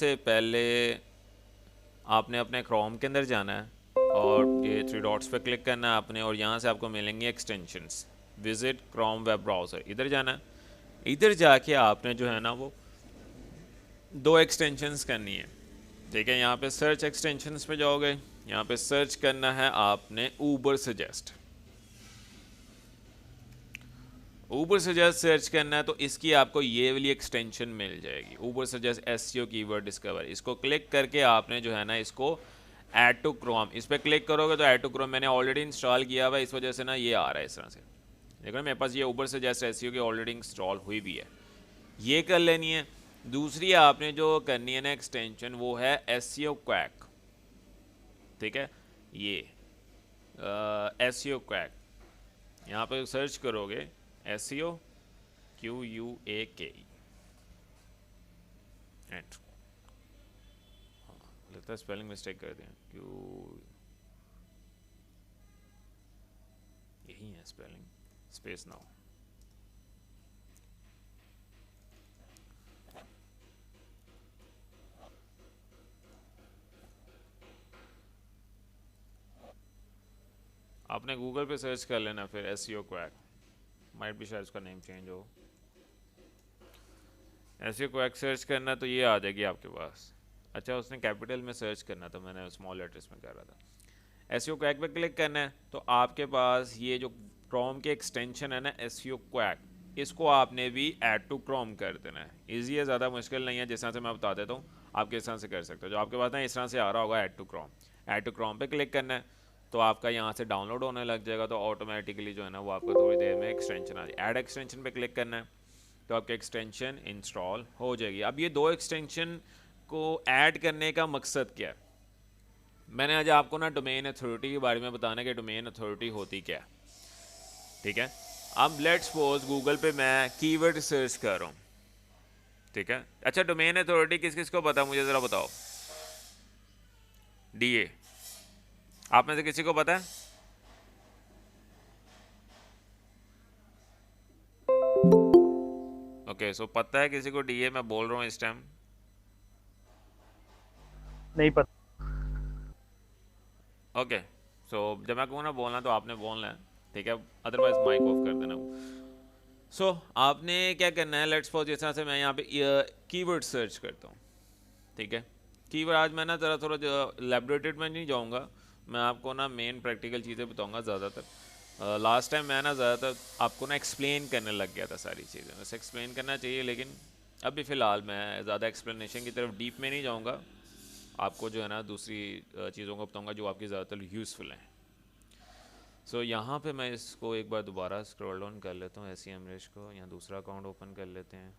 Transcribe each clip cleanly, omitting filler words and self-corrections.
से पहले आपने अपने क्रोम के अंदर जाना है और ये थ्री डॉट्स पे क्लिक करना है आपने, और यहाँ से आपको मिलेंगे extensions. Visit Chrome web browser, इधर जाना है। इधर जाके आपने जो है ना वो दो एक्सटेंशंस करनी है। ठीक है, यहाँ पे सर्च एक्सटेंशंस पे जाओगे, यहाँ पे सर्च करना है आपने Uber suggest. Uber suggest search करना है तो इसकी आपको ये वाली एक्सटेंशन मिल जाएगी, Uber suggest SEO keyword discover. इसको क्लिक करके आपने जो है ना इसको ऐड टू क्रोम, इस पर क्लिक करोगे तो ऐड टू क्रोम मैंने ऑलरेडी इंस्टॉल किया हुआ है, इस वजह से ना ये आ रहा है इस तरह से। देखो ना मेरे पास ये ऊबर सजेस्ट एसईओ की ऑलरेडी इंस्टॉल हुई भी है, ये कर लेनी है। दूसरी आपने जो करनी है ना एक्सटेंशन, वो है एसईओ क्वैक। ठीक है, ये एसईओ क्वैक, यहाँ पर सर्च करोगे एसईओ QUAK, एंड लगता है स्पेलिंग मिस्टेक कर दिया, क्यू यही है स्पेलिंग, स्पेस ना हो। आपने गूगल पे सर्च कर लेना फिर एसईओ क्वैक, माइट भी शायद उसका नेम चेंज हो। एसईओ क्वैक सर्च करना तो ये आ जाएगी आपके पास। अच्छा, उसने कैपिटल में सर्च करना था, मैंने स्मॉल लेटर्स में कर रहा था। एसईओ क्वैक पे क्लिक करना है तो आपके पास ये जो क्रोम के एक्सटेंशन है ना एसईओ क्वैक, इसको आपने भी ऐड टू क्रोम कर देना है। ईजी है, ज़्यादा मुश्किल नहीं है, जिस तरह से मैं बता देता हूँ आप किस तरह से कर सकते हो। जो आपके पास ना इस तरह से आ रहा होगा add to Chrome, add to Chrome पे क्लिक करना है तो आपका यहाँ से डाउनलोड होने लग जाएगा, तो ऑटोमेटिकली जो है ना वो आपको थोड़ी देर में एक्सटेंशन आ जाए। ऐड एक्सटेंशन पे क्लिक करना है तो आपकी एक्सटेंशन इंस्टॉल हो जाएगी। अब ये दो एक्सटेंशन को ऐड करने का मकसद क्या है, मैंने आज आपको ना डोमेन अथॉरिटी के बारे में बताना कि डोमेन अथॉरिटी होती क्या है। ठीक है, अब लेट्स सपोज गूगल पे मैं कीवर्ड सर्च कर रहा हूँ। ठीक है, अच्छा डोमेन अथॉरिटी किस किस को पता, मुझे ज़रा बताओ। डीए, आप में से किसी को पता है? ओके, सो पता है किसी को डीए, मैं बोल रहा हूँ इस टाइम। नहीं पता। ओके, सो जब मैं कहूँ ना बोलना तो आपने बोलना है। ठीक है, अदरवाइज माइक ऑफ कर देना। आपने क्या करना है, लेट्स सपोज जिस तरह से मैं यहाँ पे कीवर्ड सर्च करता हूँ। ठीक है, कीवर्ड आज मैं ना ज़रा थोड़ा लैबोरेटेड में नहीं जाऊँगा, मैं आपको ना मेन प्रैक्टिकल चीज़ें बताऊँगा ज़्यादातर। लास्ट टाइम मैं ना ज़्यादातर आपको ना एक्सप्लेन करने लग गया था सारी चीज़ें, वैसे एक्सप्लेन करना चाहिए लेकिन अभी फ़िलहाल मैं ज़्यादा एक्सप्लेनेशन की तरफ डीप में नहीं जाऊँगा, आपको जो है ना दूसरी चीज़ों को बताऊँगा जो आपकी ज़्यादातर यूज़फुल हैं। यहाँ पे मैं इसको एक बार दोबारा स्क्रॉल डाउन कर लेता हूँ एस रेश को, यहाँ दूसरा अकाउंट ओपन कर लेते हैं।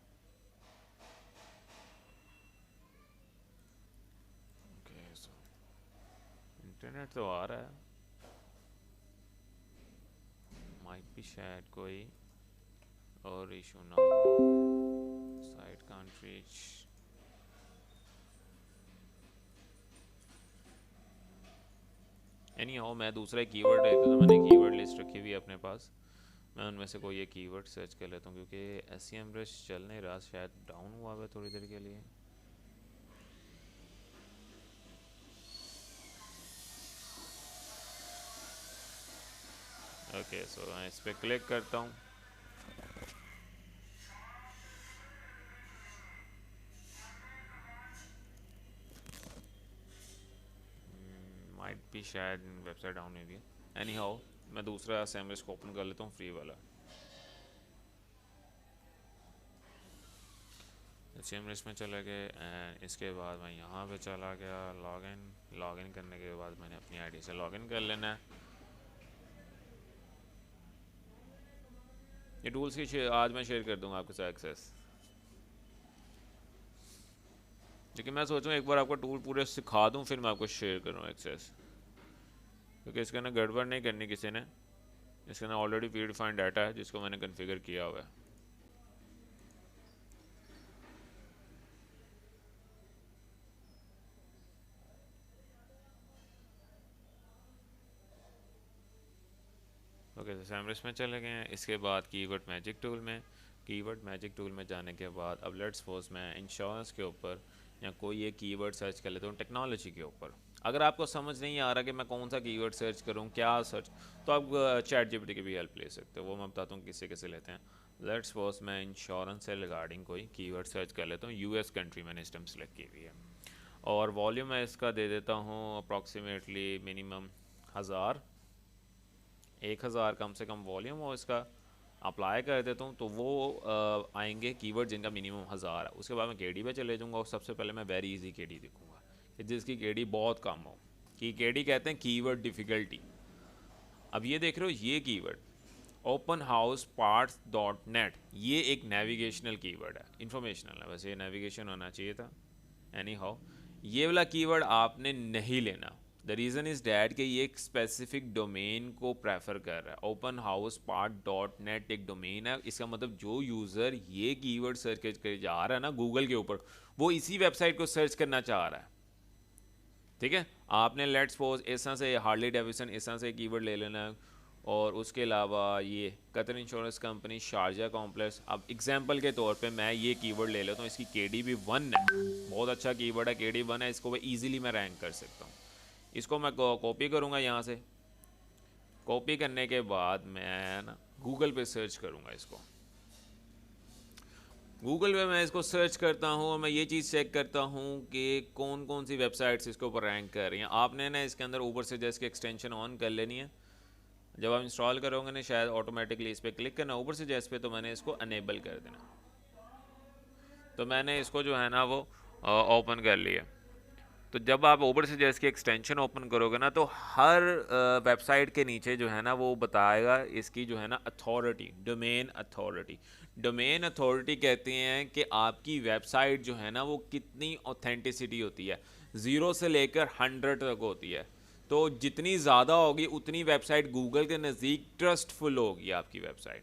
ओके, इंटरनेट तो आ रहा है, माइट भी शायद कोई और इशू ना हो, site can't reach. Any how मैं दूसरा कीवर्ड देख देता हूँ, मैंने कीवर्ड लिस्ट रखी हुई है अपने पास, मैं उनमें से कोई ये कीवर्ड सर्च कर लेता हूँ क्योंकि एस ब्रश चल नहीं रहा, शायद डाउन हुआ है थोड़ी देर के लिए। ओके, मैं इस पर क्लिक करता हूँ। माइट भी शायद वेबसाइट डाउन हुई है। एनी हाउ मैं दूसरा एस को ओपन कर लेता हूँ, फ्री वाला। एस में चले गए एंड इसके बाद मैं यहाँ पे चला गया, लॉगिन करने के बाद मैंने अपनी आईडी से लॉगिन कर लेना है। ये टूल्स की आज मैं शेयर कर दूंगा आपके साथ एक्सेस, लेकिन मैं सोच रहा हूँ एक बार आपको टूल पूरे सिखा दूँ फिर मैं आपको शेयर करूँ एक्सेस, क्योंकि इसके अंदर गड़बड़ नहीं करनी किसी ने, इसके अंदर ऑलरेडी प्री डिफाइंड डाटा है जिसको मैंने कन्फिगर किया हुआ है। ओके, तो सैमरस में चले गए हैं। इसके बाद कीवर्ड मैजिक टूल में, कीवर्ड मैजिक टूल में जाने के बाद अब लेट्स सपोज मैं इंश्योरेंस के ऊपर या कोई एक कीवर्ड सर्च कर लेता हूँ टेक्नोलॉजी के ऊपर। अगर आपको समझ नहीं आ रहा कि मैं कौन सा कीवर्ड सर्च करूँ, क्या सर्च, तो आप चैट जीपीटी की भी हेल्प ले सकते हो। वो मैं बताता हूँ किससे कैसे लेते हैं। लेट्स सपोज मैं इंश्योरेंस से रिगार्डिंग कोई कीवर्ड सर्च कर लेता हूँ। यूएस कंट्री मैंने इस टाइम सेलेक्ट की हुई है, और वॉल्यूम मैं इसका दे देता हूँ अप्रॉक्सीमेटली मिनिमम 1000 कम से कम वॉल्यूम, और इसका अप्लाई कर देता हूँ। तो वो आएंगे कीवर्ड जिनका मिनिमम 1000 है। उसके बाद मैं केडी पे चले जाऊँगा, और सबसे पहले मैं वेरी इजी केडी देखूँगा कि जिसकी केडी बहुत कम हो। कि केडी कहते हैं कीवर्ड डिफ़िकल्टी। अब ये देख रहे हो, ये keyword open house parts dot net, ये एक नेविगेशनल कीवर्ड है, इंफॉर्मेशनल है, वैसे ये नेविगेशन होना चाहिए था। एनी हाउ, ये वाला कीवर्ड आपने नहीं लेना। द रीज़न इज़ डैट कि ये एक स्पेसिफिक डोमेन को प्रेफर कर रहा है। Open house part dot net एक डोमेन है। इसका मतलब जो यूज़र ये कीवर्ड सर्च कर जा रहा है ना गूगल के ऊपर, वो इसी वेबसाइट को सर्च करना चाह रहा है। ठीक है, आपने लेट्स सपोज इस तरह से हार्ली डेविसन इस तरह से कीवर्ड ले लेना है, और उसके अलावा ये Qatar insurance company Sharjah complex. अब एग्जांपल के तौर पे मैं ये कीवर्ड ले लेता हूँ, इसकी केडी भी 1 है, बहुत अच्छा कीवर्ड है, केडी 1 है, इसको मैं ईजिली मैं रैंक कर सकता हूँ। इसको मैं कॉपी करूँगा यहाँ से। कॉपी करने के बाद मैं ना गूगल पे सर्च करूँगा इसको। गूगल पे मैं इसको सर्च करता हूँ, और मैं ये चीज़ चेक करता हूँ कि कौन कौन सी वेबसाइट्स इसके ऊपर रैंक कर रही हैं। आपने ना इसके अंदर ऊपर से जैसे एक्सटेंशन ऑन कर लेनी है। जब आप इंस्टॉल करोगे ना शायद ऑटोमेटिकली इस पर क्लिक करना ऊपर से जैस पे, तो मैंने इसको अनेबल कर देना। तो मैंने इसको जो है ना वो ओपन कर लिया। तो जब आप ऊपर से जैस की एक्सटेंशन ओपन करोगे ना, तो हर वेबसाइट के नीचे जो है ना वो बताएगा इसकी जो है ना authority, domain authority. Domain authority कहते हैं कि आपकी वेबसाइट जो है ना वो कितनी ऑथेंटिसिटी होती है, 0 से लेकर 100 तक होती है। तो जितनी ज़्यादा होगी उतनी वेबसाइट गूगल के नज़दीक ट्रस्टफुल होगी आपकी वेबसाइट।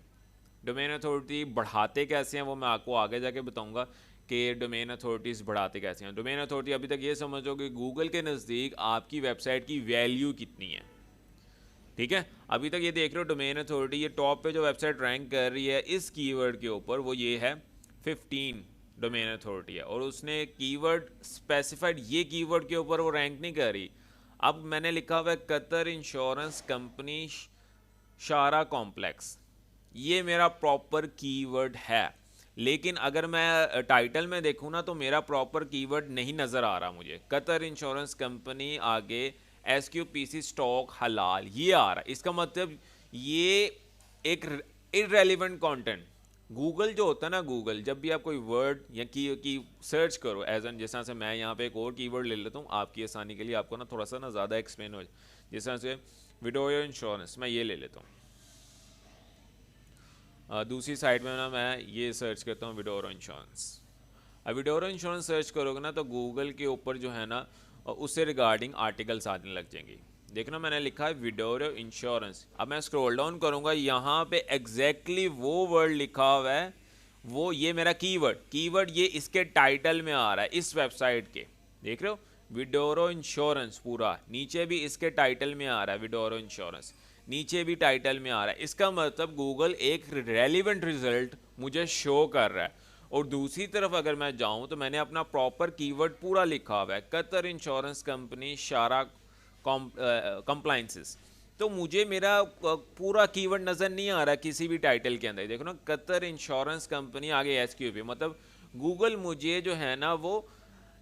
डोमेन अथॉरिटी बढ़ाते कैसे हैं वो मैं आपको आगे जाके बताऊंगा कि डोमेन अथॉरिटीज़ बढ़ाते कैसे हैं। डोमेन अथॉरिटी अभी तक ये समझो कि गूगल के नज़दीक आपकी वेबसाइट की वैल्यू कितनी है। ठीक है, अभी तक ये देख रहे हो डोमेन अथॉरिटी, ये टॉप पे जो वेबसाइट रैंक कर रही है इस कीवर्ड के ऊपर, वो ये है 15 डोमेन अथॉरिटी है, और उसने कीवर्ड स्पेसिफाइड ये कीवर्ड के ऊपर वो रैंक नहीं कर रही। अब मैंने लिखा हुआ है Qatar insurance company Shara complex, ये मेरा प्रॉपर कीवर्ड है। लेकिन अगर मैं टाइटल में देखूँ ना, तो मेरा प्रॉपर कीवर्ड नहीं नज़र आ रहा मुझे। कतर इंश्योरेंस कंपनी आगे SQPC स्टॉक हलाल ये आ रहा है। इसका मतलब ये एक इररेलेवेंट कंटेंट। गूगल जो होता है ना, गूगल जब भी आप कोई वर्ड या की सर्च करो एज एन, जिस तरह से मैं यहाँ पे एक और कीवर्ड ले लेता हूँ आपकी आसानी के लिए, आपको ना थोड़ा सा ना ज़्यादा एक्सप्लेन हो जाए। जिस तरह से विडोयो इंश्योरेंस मैं ये ले लेता हूँ। दूसरी साइड में ना मैं ये सर्च करता हूँ विडोरो इंश्योरेंस। अब विडोरो इंश्योरेंस सर्च करोगे ना, तो गूगल के ऊपर जो है ना उससे रिगार्डिंग आर्टिकल्स आने लग जाएंगे। देखना मैंने लिखा है विडोरो इंश्योरेंस। अब मैं स्क्रॉल डाउन करूँगा, यहाँ पे एग्जैक्टली वो वर्ड लिखा हुआ है, वो ये मेरा कीवर्ड ये इसके टाइटल में आ रहा है इस वेबसाइट के। देख रहे हो विडोरो इंश्योरेंस, पूरा नीचे भी इसके टाइटल में आ रहा है विडोरो इंश्योरेंस, नीचे भी टाइटल में आ रहा है। इसका मतलब गूगल एक रेलिवेंट रिजल्ट मुझे शो कर रहा है। और दूसरी तरफ अगर मैं जाऊं तो मैंने अपना प्रॉपर कीवर्ड पूरा लिखा हुआ है, कतर इंश्योरेंस कंपनी शारा कंप्लाइंसेस। तो मुझे मेरा पूरा कीवर्ड नज़र नहीं आ रहा किसी भी टाइटल के अंदर। देखो ना, कतर इंश्योरेंस कंपनी आगे SQP, मतलब गूगल मुझे जो है ना वो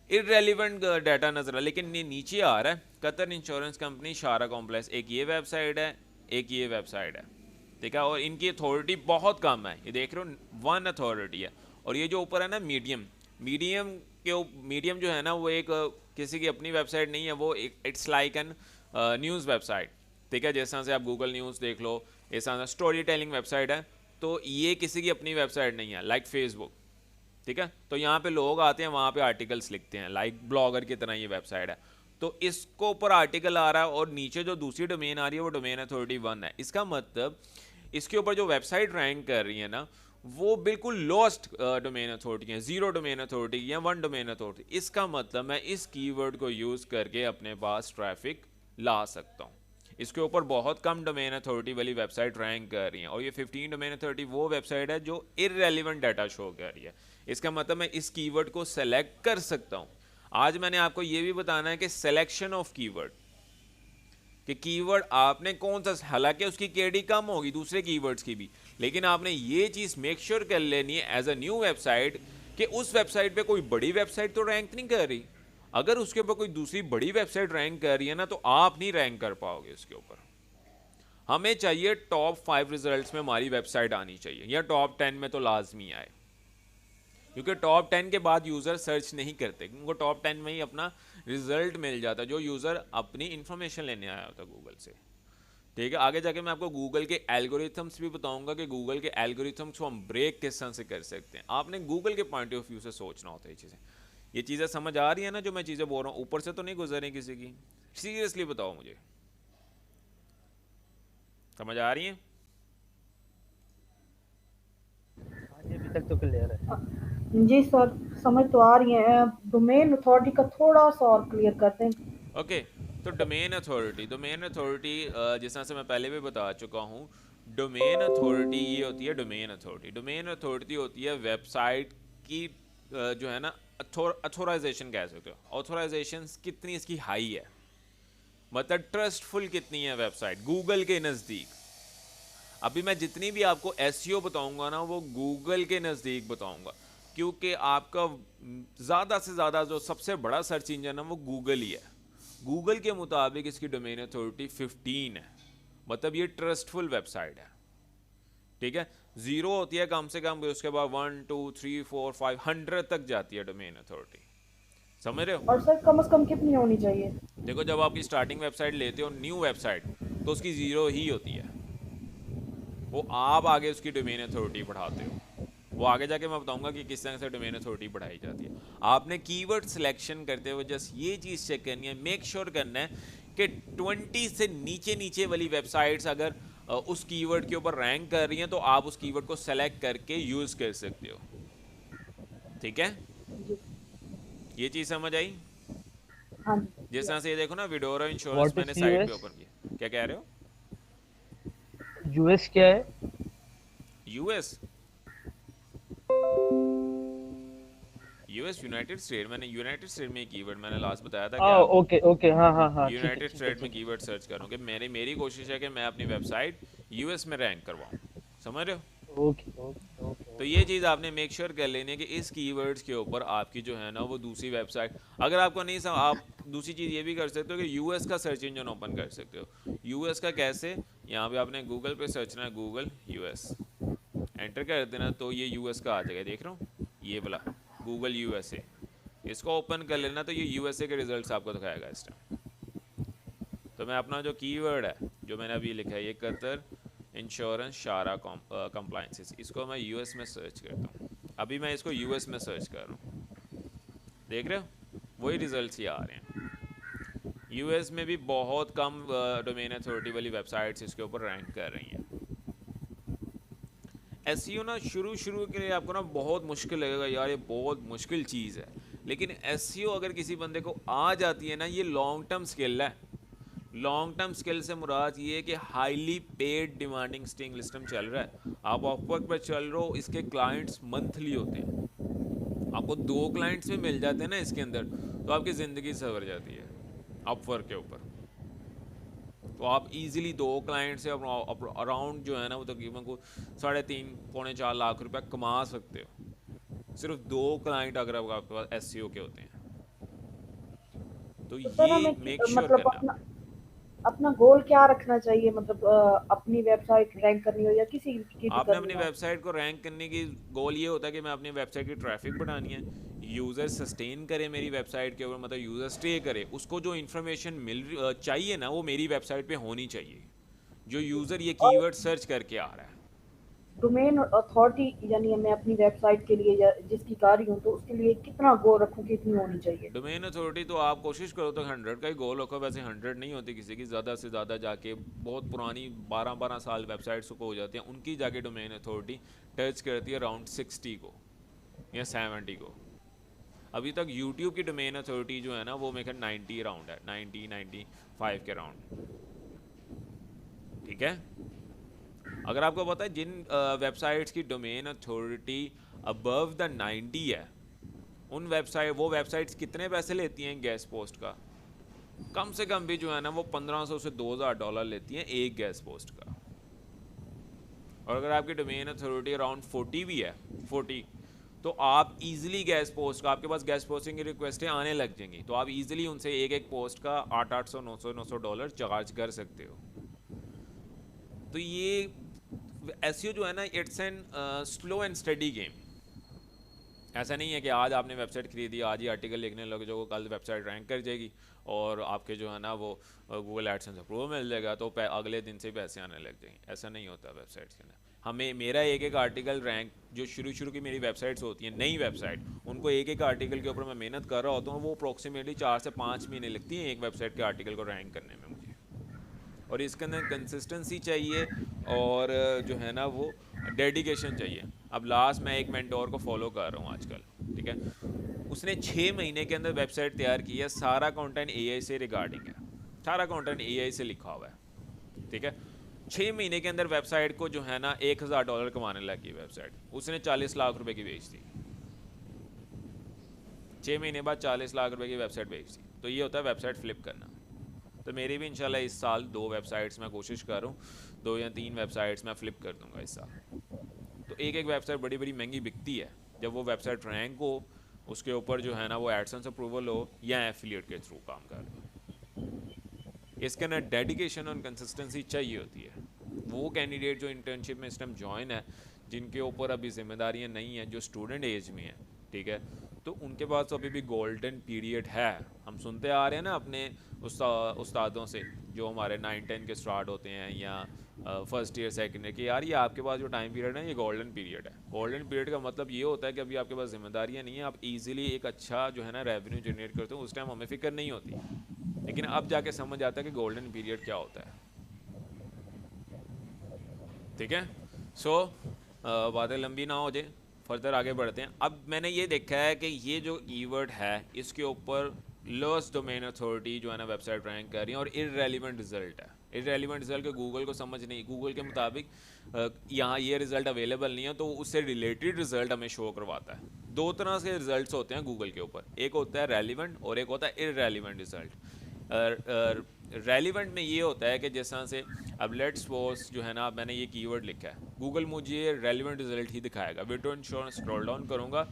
इररेलेवेंट डाटा नजर आ, लेकिन नीचे आ रहा है Qatar insurance company Shara complex. एक ये वेबसाइट है, एक ये वेबसाइट है, ठीक है, और इनकी अथॉरिटी बहुत कम है। ये देख रहे हो 1 अथॉरिटी है। और ये जो ऊपर है ना मीडियम जो है ना वो एक किसी की अपनी वेबसाइट नहीं है, वो it's like an news website. ठीक है, जिस तरह से आप गूगल न्यूज़ देख लो, इस तरह से स्टोरी टेलिंग वेबसाइट है। तो ये किसी की अपनी वेबसाइट नहीं है, लाइक फेसबुक। ठीक है, तो यहाँ पे लोग आते हैं, वहाँ पे आर्टिकल्स लिखते हैं, लाइक ब्लॉगर की तरह ये वेबसाइट है। तो इसको ऊपर आर्टिकल आ रहा है, और नीचे जो दूसरी डोमेन आ रही है वो डोमेन अथॉरिटी 1 है। इसका मतलब इसके ऊपर जो वेबसाइट रैंक कर रही है ना, वो बिल्कुल लोएस्ट डोमेन अथॉरिटी है, 0 डोमेन अथॉरिटी या 1 डोमेन अथॉरिटी। इसका मतलब मैं इस कीवर्ड को यूज़ करके अपने पास ट्रैफिक ला सकता हूँ। इसके ऊपर बहुत कम डोमेन अथॉरिटी वाली वेबसाइट रैंक कर रही है, और ये 15 डोमेन अथॉरिटी वो वेबसाइट है जो इररेलेवेंट डाटा शो कर रही है। इसका मतलब मैं इस कीवर्ड को सेलेक्ट कर सकता हूँ, आज मैंने आपको ये भी बताना है कि सिलेक्शन ऑफ कीवर्ड, कि कीवर्ड आपने कौन सा, हालांकि उसकी केडी कम होगी दूसरे कीवर्ड्स की भी, लेकिन आपने ये चीज मेक श्योर कर लेनी है एज अ न्यू वेबसाइट कि उस वेबसाइट पे कोई बड़ी वेबसाइट तो रैंक नहीं कर रही। अगर उसके ऊपर कोई दूसरी बड़ी वेबसाइट रैंक कर रही है ना, तो आप नहीं रैंक कर पाओगे उसके ऊपर। हमें चाहिए टॉप 5 रिजल्ट्स में हमारी वेबसाइट आनी चाहिए, या टॉप 10 में तो लाजमी आए, क्योंकि टॉप 10 के बाद यूज़र सर्च नहीं करते, उनको टॉप 10 में ही अपना रिजल्ट मिल जाता है, जो यूज़र अपनी इंफॉर्मेशन लेने आया होता है गूगल से। ठीक है, आगे जाके मैं आपको गूगल के एल्गोरिथम्स भी बताऊंगा कि गूगल के एल्गोरिथम्स को हम ब्रेक किस तरह से कर सकते हैं। आपने गूगल के पॉइंट ऑफ व्यू से सोचना होता है ये चीज़ें समझ आ रही है ना जो मैं चीज़ें बोल रहा हूँ, ऊपर से तो नहीं गुजर रही किसी की? सीरियसली बताओ मुझे, समझ आ रही है? अभी तक तो क्लियर है। जी सर, समझ तो आ रही है। डोमेन अथॉरिटी का थोड़ा सा और क्लियर करते हैं। ओके, तो डोमेन अथॉरिटी जिस तरह से मैं पहले भी बता चुका हूँ, डोमेन अथॉरिटी ये होती है, डोमेन अथॉरिटी होती है वेबसाइट की जो है ना, अथोराइजेशन कह सकते हो, ऑथोराइजेशन कितनी इसकी हाई है, मतलब ट्रस्टफुल कितनी है वेबसाइट गूगल के नज़दीक। अभी मैं जितनी भी आपको एसईओ बताऊंगा ना, वो गूगल के नज़दीक बताऊंगा, क्योंकि आपका ज़्यादा से ज़्यादा जो सबसे बड़ा सर्च इंजन है वो गूगल ही है। गूगल के मुताबिक इसकी डोमेन अथॉरिटी 15 है, मतलब ये ट्रस्टफुल वेबसाइट है। ठीक है, 0 होती है कम से कम, उसके बाद 1 2 3 4 5 100 तक जाती है डोमेन अथॉरिटी, समझ रहे हो? और सर कम से कम कितनी होनी चाहिए? देखो, जब आपकी स्टार्टिंग वेबसाइट लेते हो न्यू वेबसाइट, तो उसकी 0 ही होती है, वो आप आगे उसकी डोमेन अथॉरिटी बढ़ाते हो, वो आगे जाके मैं बताऊंगा कि किस तरह से डोमेन अथॉरिटी बढ़ाई जाती है। आपने कीवर्ड सिलेक्शन करते हुए जस्ट ये चीज़ चेक करनी है, मेक श्योर करना है कि 20 से नीचे नीचे वाली वेबसाइट्स अगर उस कीवर्ड के ऊपर रैंक कर रही हैं, तो आप उस कीवर्ड को सेलेक्ट करके यूज़ कर सकते हो। ठीक है, जी ये चीज़ समझ आई? हाँ जी। जिस तरह से ये देखो ना, विडोरा इंश्योरेंस व्हाट मैंने इज साइट पे यूएस? ओपन किया, क्या कह रहे हो? यूएस क्या है? यूएस, यूएस यूनाइटेड स्टेट, मैंने यूनाइटेड स्टेट में कीवर्ड मैंने लास्ट बताया था कि आप ओके ओके, हाँ हाँ हाँ, ठीक है यूनाइटेड ठीक है स्टेट में ठीक है। कीवर्ड सर्च करूँ, कि मेरी कोशिश है कि मैं अपनी वेबसाइट यूएस में रैंक करवाऊँ, समझ रहे हो? ओके ओके ओके तो ओके। ये चीज़ आपने मेक श्योर कर लेनी है कि इस कीवर्ड्स के ऊपर आपकी जो है ना वो दूसरी वेबसाइट, अगर आपको नहीं सम, आप दूसरी चीज़ ये भी कर सकते हो कि यूएस का सर्च इंजन ओपन कर सकते हो। यूएस का कैसे? यहाँ पे आपने गूगल पे सर्च करना है, गूगल यूएस एंटर कर देना, तो ये यूएस का आ जाएगा, देख रहा हूँ ये वाला गूगल यूएसए, इसको ओपन कर लेना, तो ये यूएसए के रिजल्ट्स आपको दिखाएगा इस टाइम। तो मैं अपना जो कीवर्ड है जो मैंने अभी लिखा है, ये कतर इंश्योरेंस शारा कंप्लाइंसेस, इसको मैं यूएस में सर्च करता हूँ। अभी मैं इसको यूएस में सर्च कर रहा हूँ, देख रहे हो वही रिजल्ट्स ही आ रहे हैं। यूएस में भी बहुत कम डोमेन अथॉरिटी वाली वेबसाइट्स इसके ऊपर रैंक कर रही हैं। एसईओ ना शुरू शुरू के लिए आपको ना बहुत मुश्किल लगेगा, यार ये बहुत मुश्किल चीज़ है, लेकिन एसईओ अगर किसी बंदे को आ जाती है ना, ये लॉन्ग टर्म स्किल है। लॉन्ग टर्म स्किल से मुराद ये है कि हाईली पेड डिमांडिंग स्टिंग लिस्टम चल रहा है, आप अपवर्क पर चल रहे हो, इसके क्लाइंट्स मंथली होते हैं, आपको 2 क्लाइंट्स में मिल जाते हैं ना इसके अंदर, तो आपकी ज़िंदगी संवर जाती है अपवर्क के ऊपर। तो आप इजीली 2 क्लाइंट से अराउंड जो है ना वो तकरीबन को 3.5 पौने 4 लाख रुपया कमा सकते हो, सिर्फ 2 क्लाइंट अगर आपके पास एसईओ के होते हैं, तो तो सर ये हमें मेक श्योर मतलब करना अपना आपने। अपना गोल क्या रखना चाहिए? मतलब अपनी वेबसाइट रैंक करनी हो या किसी की भी आपने करनी अपनी हो? वेबसाइट को रैंक करने की गोल ये होता है कि मैं अपनी वेबसाइट की ट्रैफिक बढ़ानी है, यूज़र सस्टेन करे मेरी वेबसाइट के ऊपर, मतलब यूज़र स्टे करे, उसको जो इन्फॉर्मेशन चाहिए ना वो मेरी वेबसाइट पे होनी चाहिए, जो यूज़र ये और कीवर्ड सर्च करके आ रहा है। डोमेन अथॉरिटी यानी मैं अपनी वेबसाइट के लिए या जिसकी कर रही हूँ तो उसके लिए कितना गोल रखूँ, कितनी होनी चाहिए? डोमेन अथॉरिटी तो आप कोशिश करो तो 100 का ही गोल रखो, वैसे 100 नहीं होती किसी की, ज़्यादा से ज़्यादा जाके बहुत पुरानी 12-12 साल वेबसाइट्स को हो जाती हैं, उनकी जाके डोमेन अथॉरिटी टच करती है अराउंड 60 को या 70 को। अभी तक यूट्यूब की डोमेन अथॉरिटी जो है ना वो मेरे 90 अराउंड है, 90-95 के अराउंड। ठीक है, अगर आपको पता है जिन वेबसाइट्स की डोमेन अथॉरिटी अबव द 90 है, वो वेबसाइट्स कितने पैसे लेती हैं गेस्ट पोस्ट का? कम से कम भी जो है ना वो 1500 से $2000 लेती हैं एक गेस्ट पोस्ट का। और अगर आपकी डोमेन अथॉरिटी अराउंड 40 भी है, 40, तो आप इजीली गेस्ट पोस्ट का, आपके पास गेस्ट पोस्टिंग की रिक्वेस्टें आने लग जाएंगी, तो आप इजीली उनसे एक एक पोस्ट का $800 $900 चार्ज कर सकते हो। तो ये एसईओ जो है ना, it's an slow and study game. ऐसा नहीं है कि आज आपने वेबसाइट खरीदी, आज ही आर्टिकल लिखने लगे जो कल वेबसाइट रैंक कर जाएगी और आपके जो है ना वो गूगल एडसेंस अप्रूवल मिल जाएगा तो अगले दिन से पैसे आने लग जाएंगे। ऐसा नहीं होता वेबसाइट्स के अंदर। हमें मेरा एक एक आर्टिकल रैंक, जो शुरू की मेरी वेबसाइट्स होती हैं, नई वेबसाइट, उनको एक एक आर्टिकल के ऊपर मैं मेहनत कर रहा होता हूँ, वो अप्रोक्सीमेटली 4 से 5 महीने लगती हैं एक वेबसाइट के आर्टिकल को रैंक करने में मुझे। और इसके अंदर कंसिस्टेंसी चाहिए और जो है ना वो डेडिकेशन चाहिए। अब लास्ट मैं एक मेंटोर को फॉलो कर रहा हूँ आजकल, ठीक है, उसने 6 महीने के अंदर वेबसाइट तैयार की है, सारा कंटेंट एआई से रिगार्डिंग है, सारा कंटेंट एआई से लिखा हुआ है, ठीक है। 6 महीने के अंदर वेबसाइट को जो है ना $1000 कमाने लगी वेबसाइट, उसने 40 लाख रुपए की बेच दी। 6 महीने बाद 40 लाख रुपए की वेबसाइट बेच दी। तो ये होता है वेबसाइट फ्लिप करना। तो मेरी भी इंशाल्लाह इस साल 2 वेबसाइट्स मैं कोशिश कर रहा हूँ, 2 या 3 वेबसाइट्स मैं फ्लिप कर दूंगा इस साल। तो एक एक वेबसाइट बड़ी बड़ी महंगी बिकती है, जब वो वेबसाइट रैंक हो, उसके ऊपर जो है ना वो एडसेंस अप्रूवल हो या एफिलिएट के थ्रू काम कर रहे हो। इसके अंदर डेडिकेशन और कंसिस्टेंसी चाहिए होती है। वो कैंडिडेट जो इंटर्नशिप में इस टाइम ज्वाइन है, जिनके ऊपर अभी जिम्मेदारियाँ नहीं हैं, जो स्टूडेंट एज में है, ठीक है, तो उनके पास तो अभी भी गोल्डन पीरियड है। हम सुनते आ रहे हैं ना अपने उस्तादों से जो हमारे 9-10 के स्टार्ट होते हैं या फर्स्ट ईयर सेकेंड ईयर, कि यार ये आपके पास जो टाइम पीरियड है ये गोल्डन पीरियड है। गोल्डन पीरियड का मतलब ये होता है कि अभी आपके पास जिम्मेदारियाँ नहीं है, आप इजीली एक अच्छा जो है ना रेवेन्यू जनरेट करते हो, उस टाइम हमें फिक्र नहीं होती। लेकिन अब जाके समझ आता है कि गोल्डन पीरियड क्या होता है, ठीक है। सो बातें लंबी ना हो जाए, फर्दर आगे बढ़ते हैं। अब मैंने ये देखा है कि ये जो कीवर्ड है इसके ऊपर लोएस्ट डोमेन अथॉरिटी जो है ना वेबसाइट रैंक कर रही है और इररेलेवेंट रिजल्ट है। इररेलेवेंट रिजल्ट के गूगल को समझ नहीं, गूगल के मुताबिक यहाँ ये रिजल्ट अवेलेबल नहीं है, तो उससे रिलेटेड रिजल्ट हमें शो करवाता है। 2 तरह से रिजल्ट्स होते हैं गूगल के ऊपर, एक होता है रेलिवेंट और एक होता है इररेलेवेंट रिजल्ट। रेलिवेंट में ये होता है कि जिस तरह से अब लेट्स सपोज जो है ना, मैंने ये कीवर्ड लिखा है, गूगल मुझे रेलिवेंट रिजल्ट ही दिखाएगा। विट्रो इंश्योरेंस स्क्रॉल डाउन करूँगा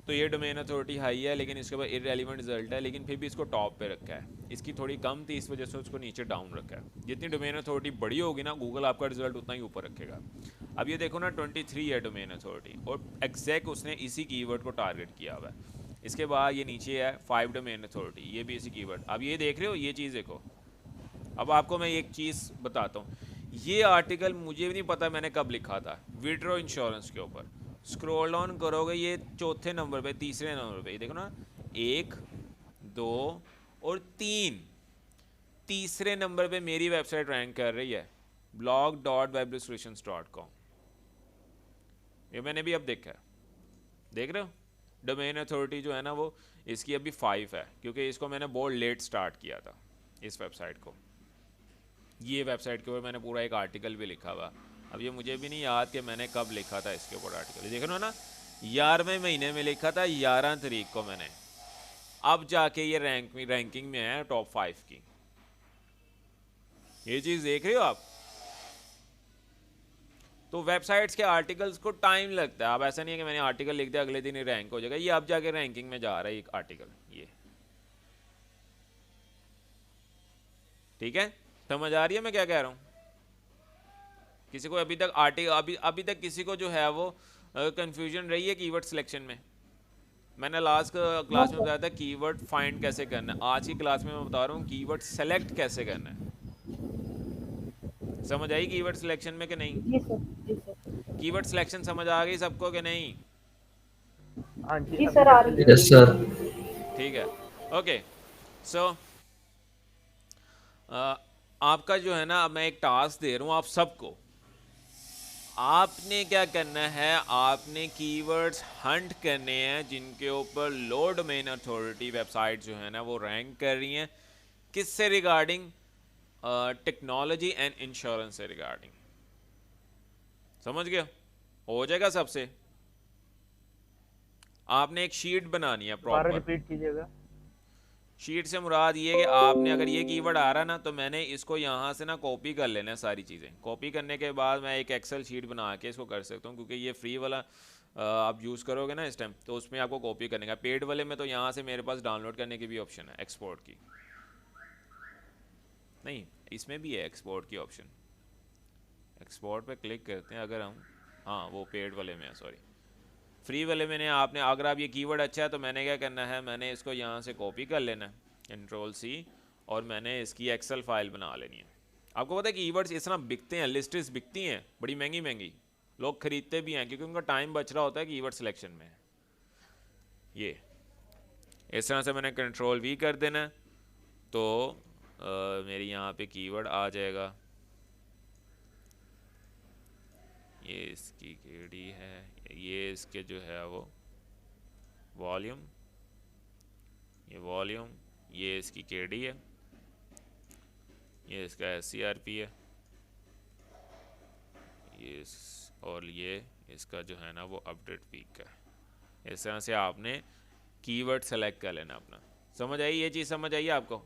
तो ये डोमेन अथॉरिटी हाई है, लेकिन इसके बाद इररेलेवेंट रिजल्ट है, लेकिन फिर भी इसको टॉप पे रखा है। इसकी थोड़ी कम थी, इस वजह से उसको नीचे डाउन रखा है। जितनी डोमेन अथॉरिटी बड़ी होगी ना, गूगल आपका रिजल्ट उतना ही ऊपर रखेगा। अब ये देखो ना 23 है डोमेन अथॉरिटी और एग्जैक्ट उसने इसी कीवर्ड को टारगेट किया हुआ है। इसके बाद ये नीचे है 5 डोमेन अथॉरिटी, ये भी इसी कीवर्ड। अब ये देख रहे हो, ये चीज़ देखो। अब आपको मैं एक चीज़ बताता हूँ, ये आर्टिकल मुझे भी नहीं पता मैंने कब लिखा था, विट्रो इंश्योरेंस के ऊपर। स्क्रॉल डाउन करोगे ये 4थे नंबर पे, 3रे नंबर पे, ये देखो ना 1 2 और 3, 3रे नंबर पे मेरी वेबसाइट रैंक कर रही है, blog.weblosolutions.com। ये मैंने भी अब देखा है, देख रहे हो। डोमेन अथॉरिटी जो है ना वो इसकी अभी 5 है, क्योंकि इसको मैंने बहुत लेट स्टार्ट किया था इस वेबसाइट को। ये वेबसाइट के ऊपर मैंने पूरा एक आर्टिकल भी लिखा हुआ। अब ये मुझे भी नहीं याद कि मैंने कब लिखा था इसके ऊपर आर्टिकल, देख रहे हो ना 11वें महीने में लिखा था, 11 तारीख को मैंने। अब जाके ये रैंकिंग में है टॉप 5 की। ये चीज़ देख रहे हो आप। तो वेबसाइट्स के आर्टिकल्स को टाइम लगता है। अब ऐसा नहीं है कि मैंने आर्टिकल लिख दिया अगले दिन ही रैंक हो जाएगा। ये अब जाके रैंकिंग में जा रहा है एक आर्टिकल, ये ठीक है। समझ आ रही है मैं क्या कह रहा हूँ? किसी को अभी तक अभी तक किसी को जो है वो कंफ्यूजन रही है कीवर्ड सिलेक्शन में? मैंने लास्ट क्लास में बताया था कीवर्ड फाइंड कैसे करना है, आज की क्लास में मैं बता रहा हूँ कीवर्ड सेलेक्ट कैसे करना है। समझ आई कीवर्ड सिलेक्शन में कि नहीं? जी सर, जी सर। कीवर्ड सिलेक्शन समझ आ गई सबको कि नहीं? हाँ जी, जी अभी सर, तक आ रही है। clear yes sir. ठीक है, ओके। सो आपका जो है ना, अब मैं एक टास्क दे रहा हूँ आप सबको। आपने क्या करना है, आपने कीवर्ड्स हंट करने हैं जिनके ऊपर लो डोमेन अथॉरिटी वेबसाइट जो है ना वो रैंक कर रही हैं। किससे रिगार्डिंग? टेक्नोलॉजी एंड इंश्योरेंस से रिगार्डिंग। समझ गया? हो जाएगा सबसे? आपने एक शीट बनानी है दोबारा प्रॉपर। रिपीट कीजिएगा। शीट से मुराद ये है कि आपने अगर ये कीवर्ड आ रहा ना तो मैंने इसको यहाँ से ना कॉपी कर लेना है, सारी चीज़ें कॉपी करने के बाद मैं एक एक्सेल शीट बना के इसको कर सकता हूँ, क्योंकि ये फ्री वाला आप यूज़ करोगे ना इस टाइम तो उसमें आपको कॉपी करने का। पेड वाले में तो यहाँ से मेरे पास डाउनलोड करने की भी ऑप्शन है, एक्सपोर्ट की नहीं, इसमें भी है एक्सपोर्ट की ऑप्शन। एक्सपोर्ट पे क्लिक करते हैं अगर हम, हाँ वो पेड वाले में है, सॉरी फ्री वाले में ने आपने, अगर आप ये कीवर्ड अच्छा है तो मैंने क्या करना है, मैंने इसको यहाँ से कॉपी कर लेना है कंट्रोल सी, और मैंने इसकी एक्सेल फाइल बना लेनी है। आपको पता है कि कीवर्ड्स इस तरह बिकते हैं, लिस्ट्स बिकती हैं बड़ी महंगी महंगी, लोग खरीदते भी हैं क्योंकि उनका टाइम बच रहा होता है कीवर्ड सिलेक्शन में। ये इस तरह से मैंने कंट्रोल वी कर देना है तो मेरी यहाँ पे कीवर्ड आ जाएगा। ये इसकी केडी है, ये इसके जो है वो वॉल्यूम, ये वॉल्यूम, ये इसकी केडी है, ये इसका SCRP है, और ये इसका जो है ना वो अपडेट वीक है। इस तरह से आपने कीवर्ड सेलेक्ट कर लेना अपना। समझ आई ये चीज़, समझ आई आपको?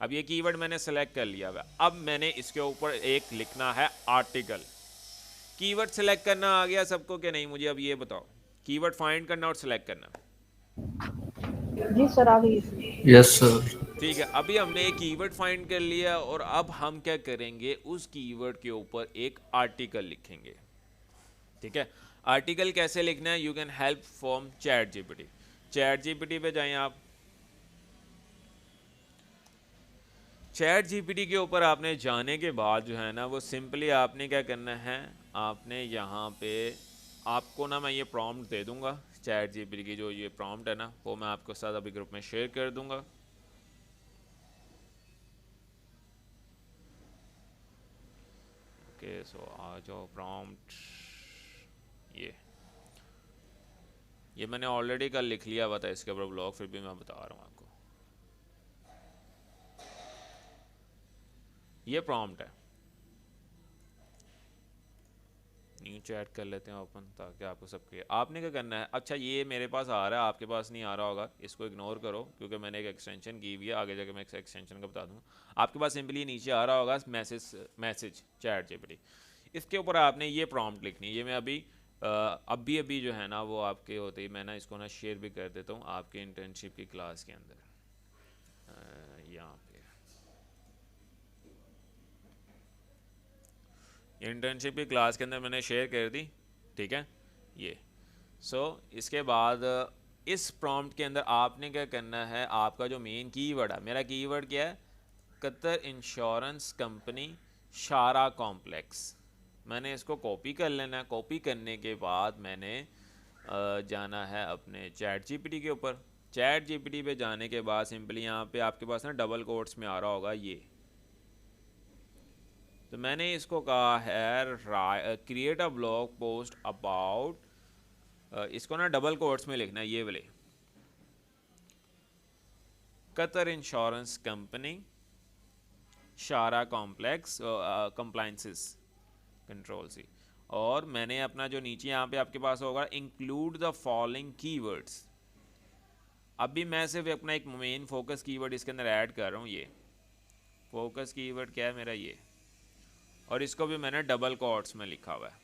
अब ये कीवर्ड मैंने सेलेक्ट कर लिया है, अब मैंने इसके ऊपर एक लिखना है आर्टिकल। कीवर्ड सेलेक्ट करना आ गया सबको कि नहीं, मुझे अब ये बताओ, कीवर्ड फाइंड करना और सेलेक्ट करना। जी सर आ गई। Yes sir. ठीक है, अभी हमने एक कीवर्ड फाइंड कर लिया और अब हम क्या करेंगे, उस कीवर्ड के ऊपर एक आर्टिकल लिखेंगे। ठीक है, आर्टिकल कैसे लिखना है, you can help from chat GPT. Chat GPT पे जाएं आप, चैट जीपीटी के ऊपर आपने जाने के बाद जो है ना वो सिंपली आपने क्या करना है, आपने यहाँ पे, आपको ना मैं ये प्रॉम्प्ट दे दूंगा, चैट जीपीटी की जो ये प्रॉम्प्ट है ना वो मैं आपके साथ अभी ग्रुप में शेयर कर दूंगा। ओके सो आ जाओ प्रॉम्प्ट, ये मैंने ऑलरेडी कल लिख लिया हुआ था इसके ऊपर ब्लॉग, फिर भी मैं बता रहा हूँ आपको। ये प्रॉम्प्ट है, न्यू चैट कर लेते हैं ओपन ताकि आपको सब क्लियर। आपने क्या करना है, अच्छा ये मेरे पास आ रहा है, आपके पास नहीं आ रहा होगा, इसको इग्नोर करो क्योंकि मैंने एक एक्सटेंशन की हुई है, आगे जाके मैं एक एक्सटेंशन का बता दूंगा। आपके पास सिंपली नीचे आ रहा होगा मैसेज चैट जीपीटी, इसके ऊपर आपने ये प्रॉम्प्ट लिखनी है। ये मैं अभी जो है ना वो आपके होते ही मैं ना इसको ना शेयर भी कर देता हूँ आपके इंटर्नशिप की क्लास के अंदर, यहाँ पे इंटर्नशिप की क्लास के अंदर मैंने शेयर कर दी। ठीक है, ये इसके बाद इस प्रॉम्प्ट के अंदर आपने क्या करना है, आपका जो मेन कीवर्ड है, मेरा कीवर्ड क्या है, Qatar insurance company Shara complex, मैंने इसको कॉपी कर लेना है। कॉपी करने के बाद मैंने जाना है अपने चैट जीपीटी के ऊपर। चैट जीपीटी पे जाने के बाद सिंपली यहाँ पे आपके पास ना डबल कोट्स में आ रहा होगा ये, तो मैंने इसको कहा है create a blog post about, इसको ना डबल कोट्स में लिखना है, ये वाले Qatar insurance company Shara complex compliances control C, और मैंने अपना जो नीचे यहाँ पे आपके पास होगा इंक्लूड द फॉलोइंग कीवर्ड्स। अभी मैं सिर्फ अपना एक मेन फोकस कीवर्ड इसके अंदर ऐड कर रहा हूँ, ये फोकस कीवर्ड क्या है मेरा ये, और इसको भी मैंने डबल कोट्स में लिखा हुआ है।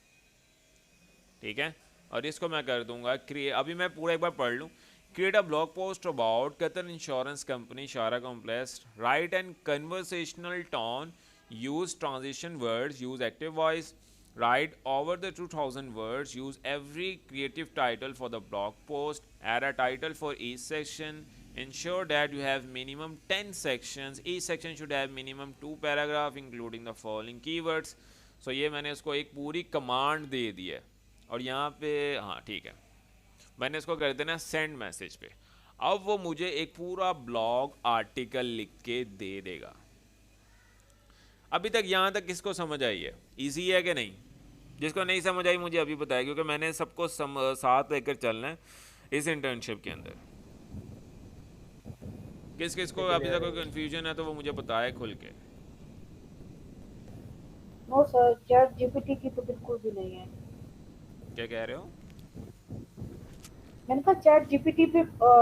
ठीक है, और इसको मैं कर दूंगा अभी मैं पूरा एक बार पढ़ लूँ। Create a blog post about Qatar insurance company Shara complex, right and conversational tone, use transition words, use active voice, write over the 2000 words, use every creative title for the blog post, add a title for each section, ensure that you have minimum 10 sections, each section should have minimum 2 paragraph including the following keywords। so ये मैंने इसको एक पूरी command दे दी है, और यहाँ पे हाँ ठीक है, मैंने इसको कर देना सेंड मैसेज पे। अब वो मुझे एक पूरा ब्लॉग आर्टिकल लिख के दे देगा। अभी तक यहाँ तक किसको समझ आई है, इजी है कि नहीं? जिसको नहीं समझ आई मुझे अभी बताया, क्योंकि मैंने सबको साथ लेकर चलना है इस इंटर्नशिप के अंदर। किस किस को अभी तक कोई कंफ्यूजन है तो वो मुझे बताए खुल के। नो सर, चैट जीपीटी की तो बिल्कुल भी नहीं है। क्या कह रहे हो? मैंने कहा चैट जीपीटी पे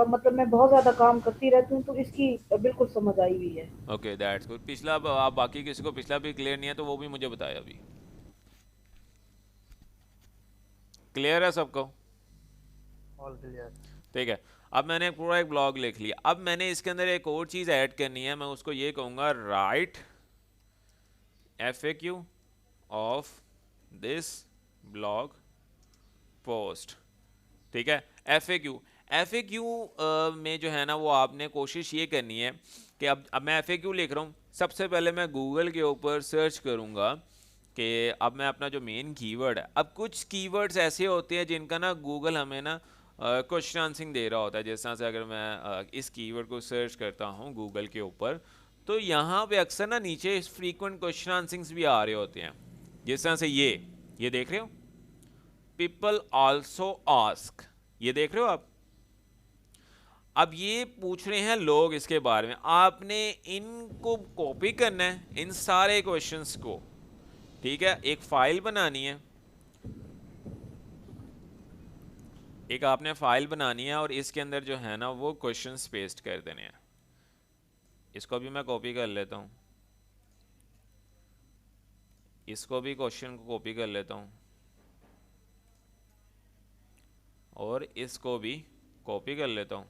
मतलब मैं बहुत ज्यादा काम करती रहती हूँ, तो इसकी बिल्कुल समझ आई हुई है। Okay that's good. पिछला आप बाकी किसी को पिछला भी क्लियर नहीं है तो वो भी मुझे बताया अभी। क्लियर है सबको? All clear. ठीक है। अब मैंने पूरा एक ब्लॉग लिख लिया। अब मैंने इसके अंदर एक और चीज़ ऐड करनी है। मैं उसको ये कहूँगा right FAQ of this blog post. ठीक है। FAQ में जो है ना वो आपने कोशिश ये करनी है कि अब मैं FAQ लिख रहा हूँ। सबसे पहले मैं गूगल के ऊपर सर्च करूँगा कि अब मैं अपना जो मेन कीवर्ड है, अब कुछ कीवर्ड्स ऐसे होते हैं जिनका ना गूगल हमें ना क्वेश्चन आंसरिंग दे रहा होता है। जिस तरह से अगर मैं इस कीवर्ड को सर्च करता हूँ गूगल के ऊपर, तो यहाँ पे अक्सर ना नीचे फ्रीक्वेंट क्वेश्चन आंसरिंग्स भी आ रहे होते हैं। जिस तरह से ये देख रहे हो, पीपल आल्सो आस्क, ये देख रहे हो आप। अब ये पूछ रहे हैं लोग इसके बारे में, आपने इनको कॉपी करना है इन सारे क्वेश्चंस को। ठीक है, एक फाइल बनानी है, एक आपने फाइल बनानी है और इसके अंदर जो है ना वो क्वेश्चंस पेस्ट कर देने हैं। इसको भी मैं कॉपी कर लेता हूँ, इसको भी क्वेश्चन को कॉपी कर लेता हूँ और इसको भी कॉपी कर लेता हूँ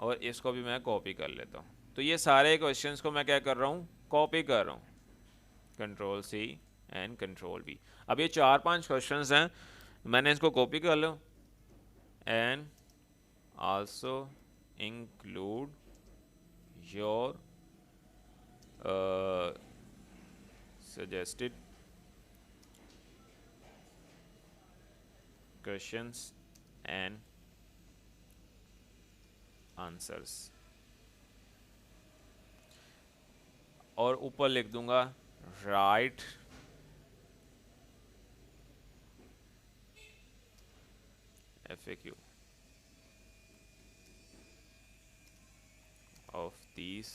और इसको भी मैं कॉपी कर लेता हूँ। तो ये सारे क्वेश्चंस को मैं क्या कर रहा हूँ, कॉपी कर रहा हूँ। Ctrl+C and Ctrl+V। अब ये 4-5 क्वेश्चंस हैं, मैंने इसको कॉपी कर लो and also include your suggested questions and answers, और ऊपर लिख दूंगा राइट FAQ ऑफ दिस।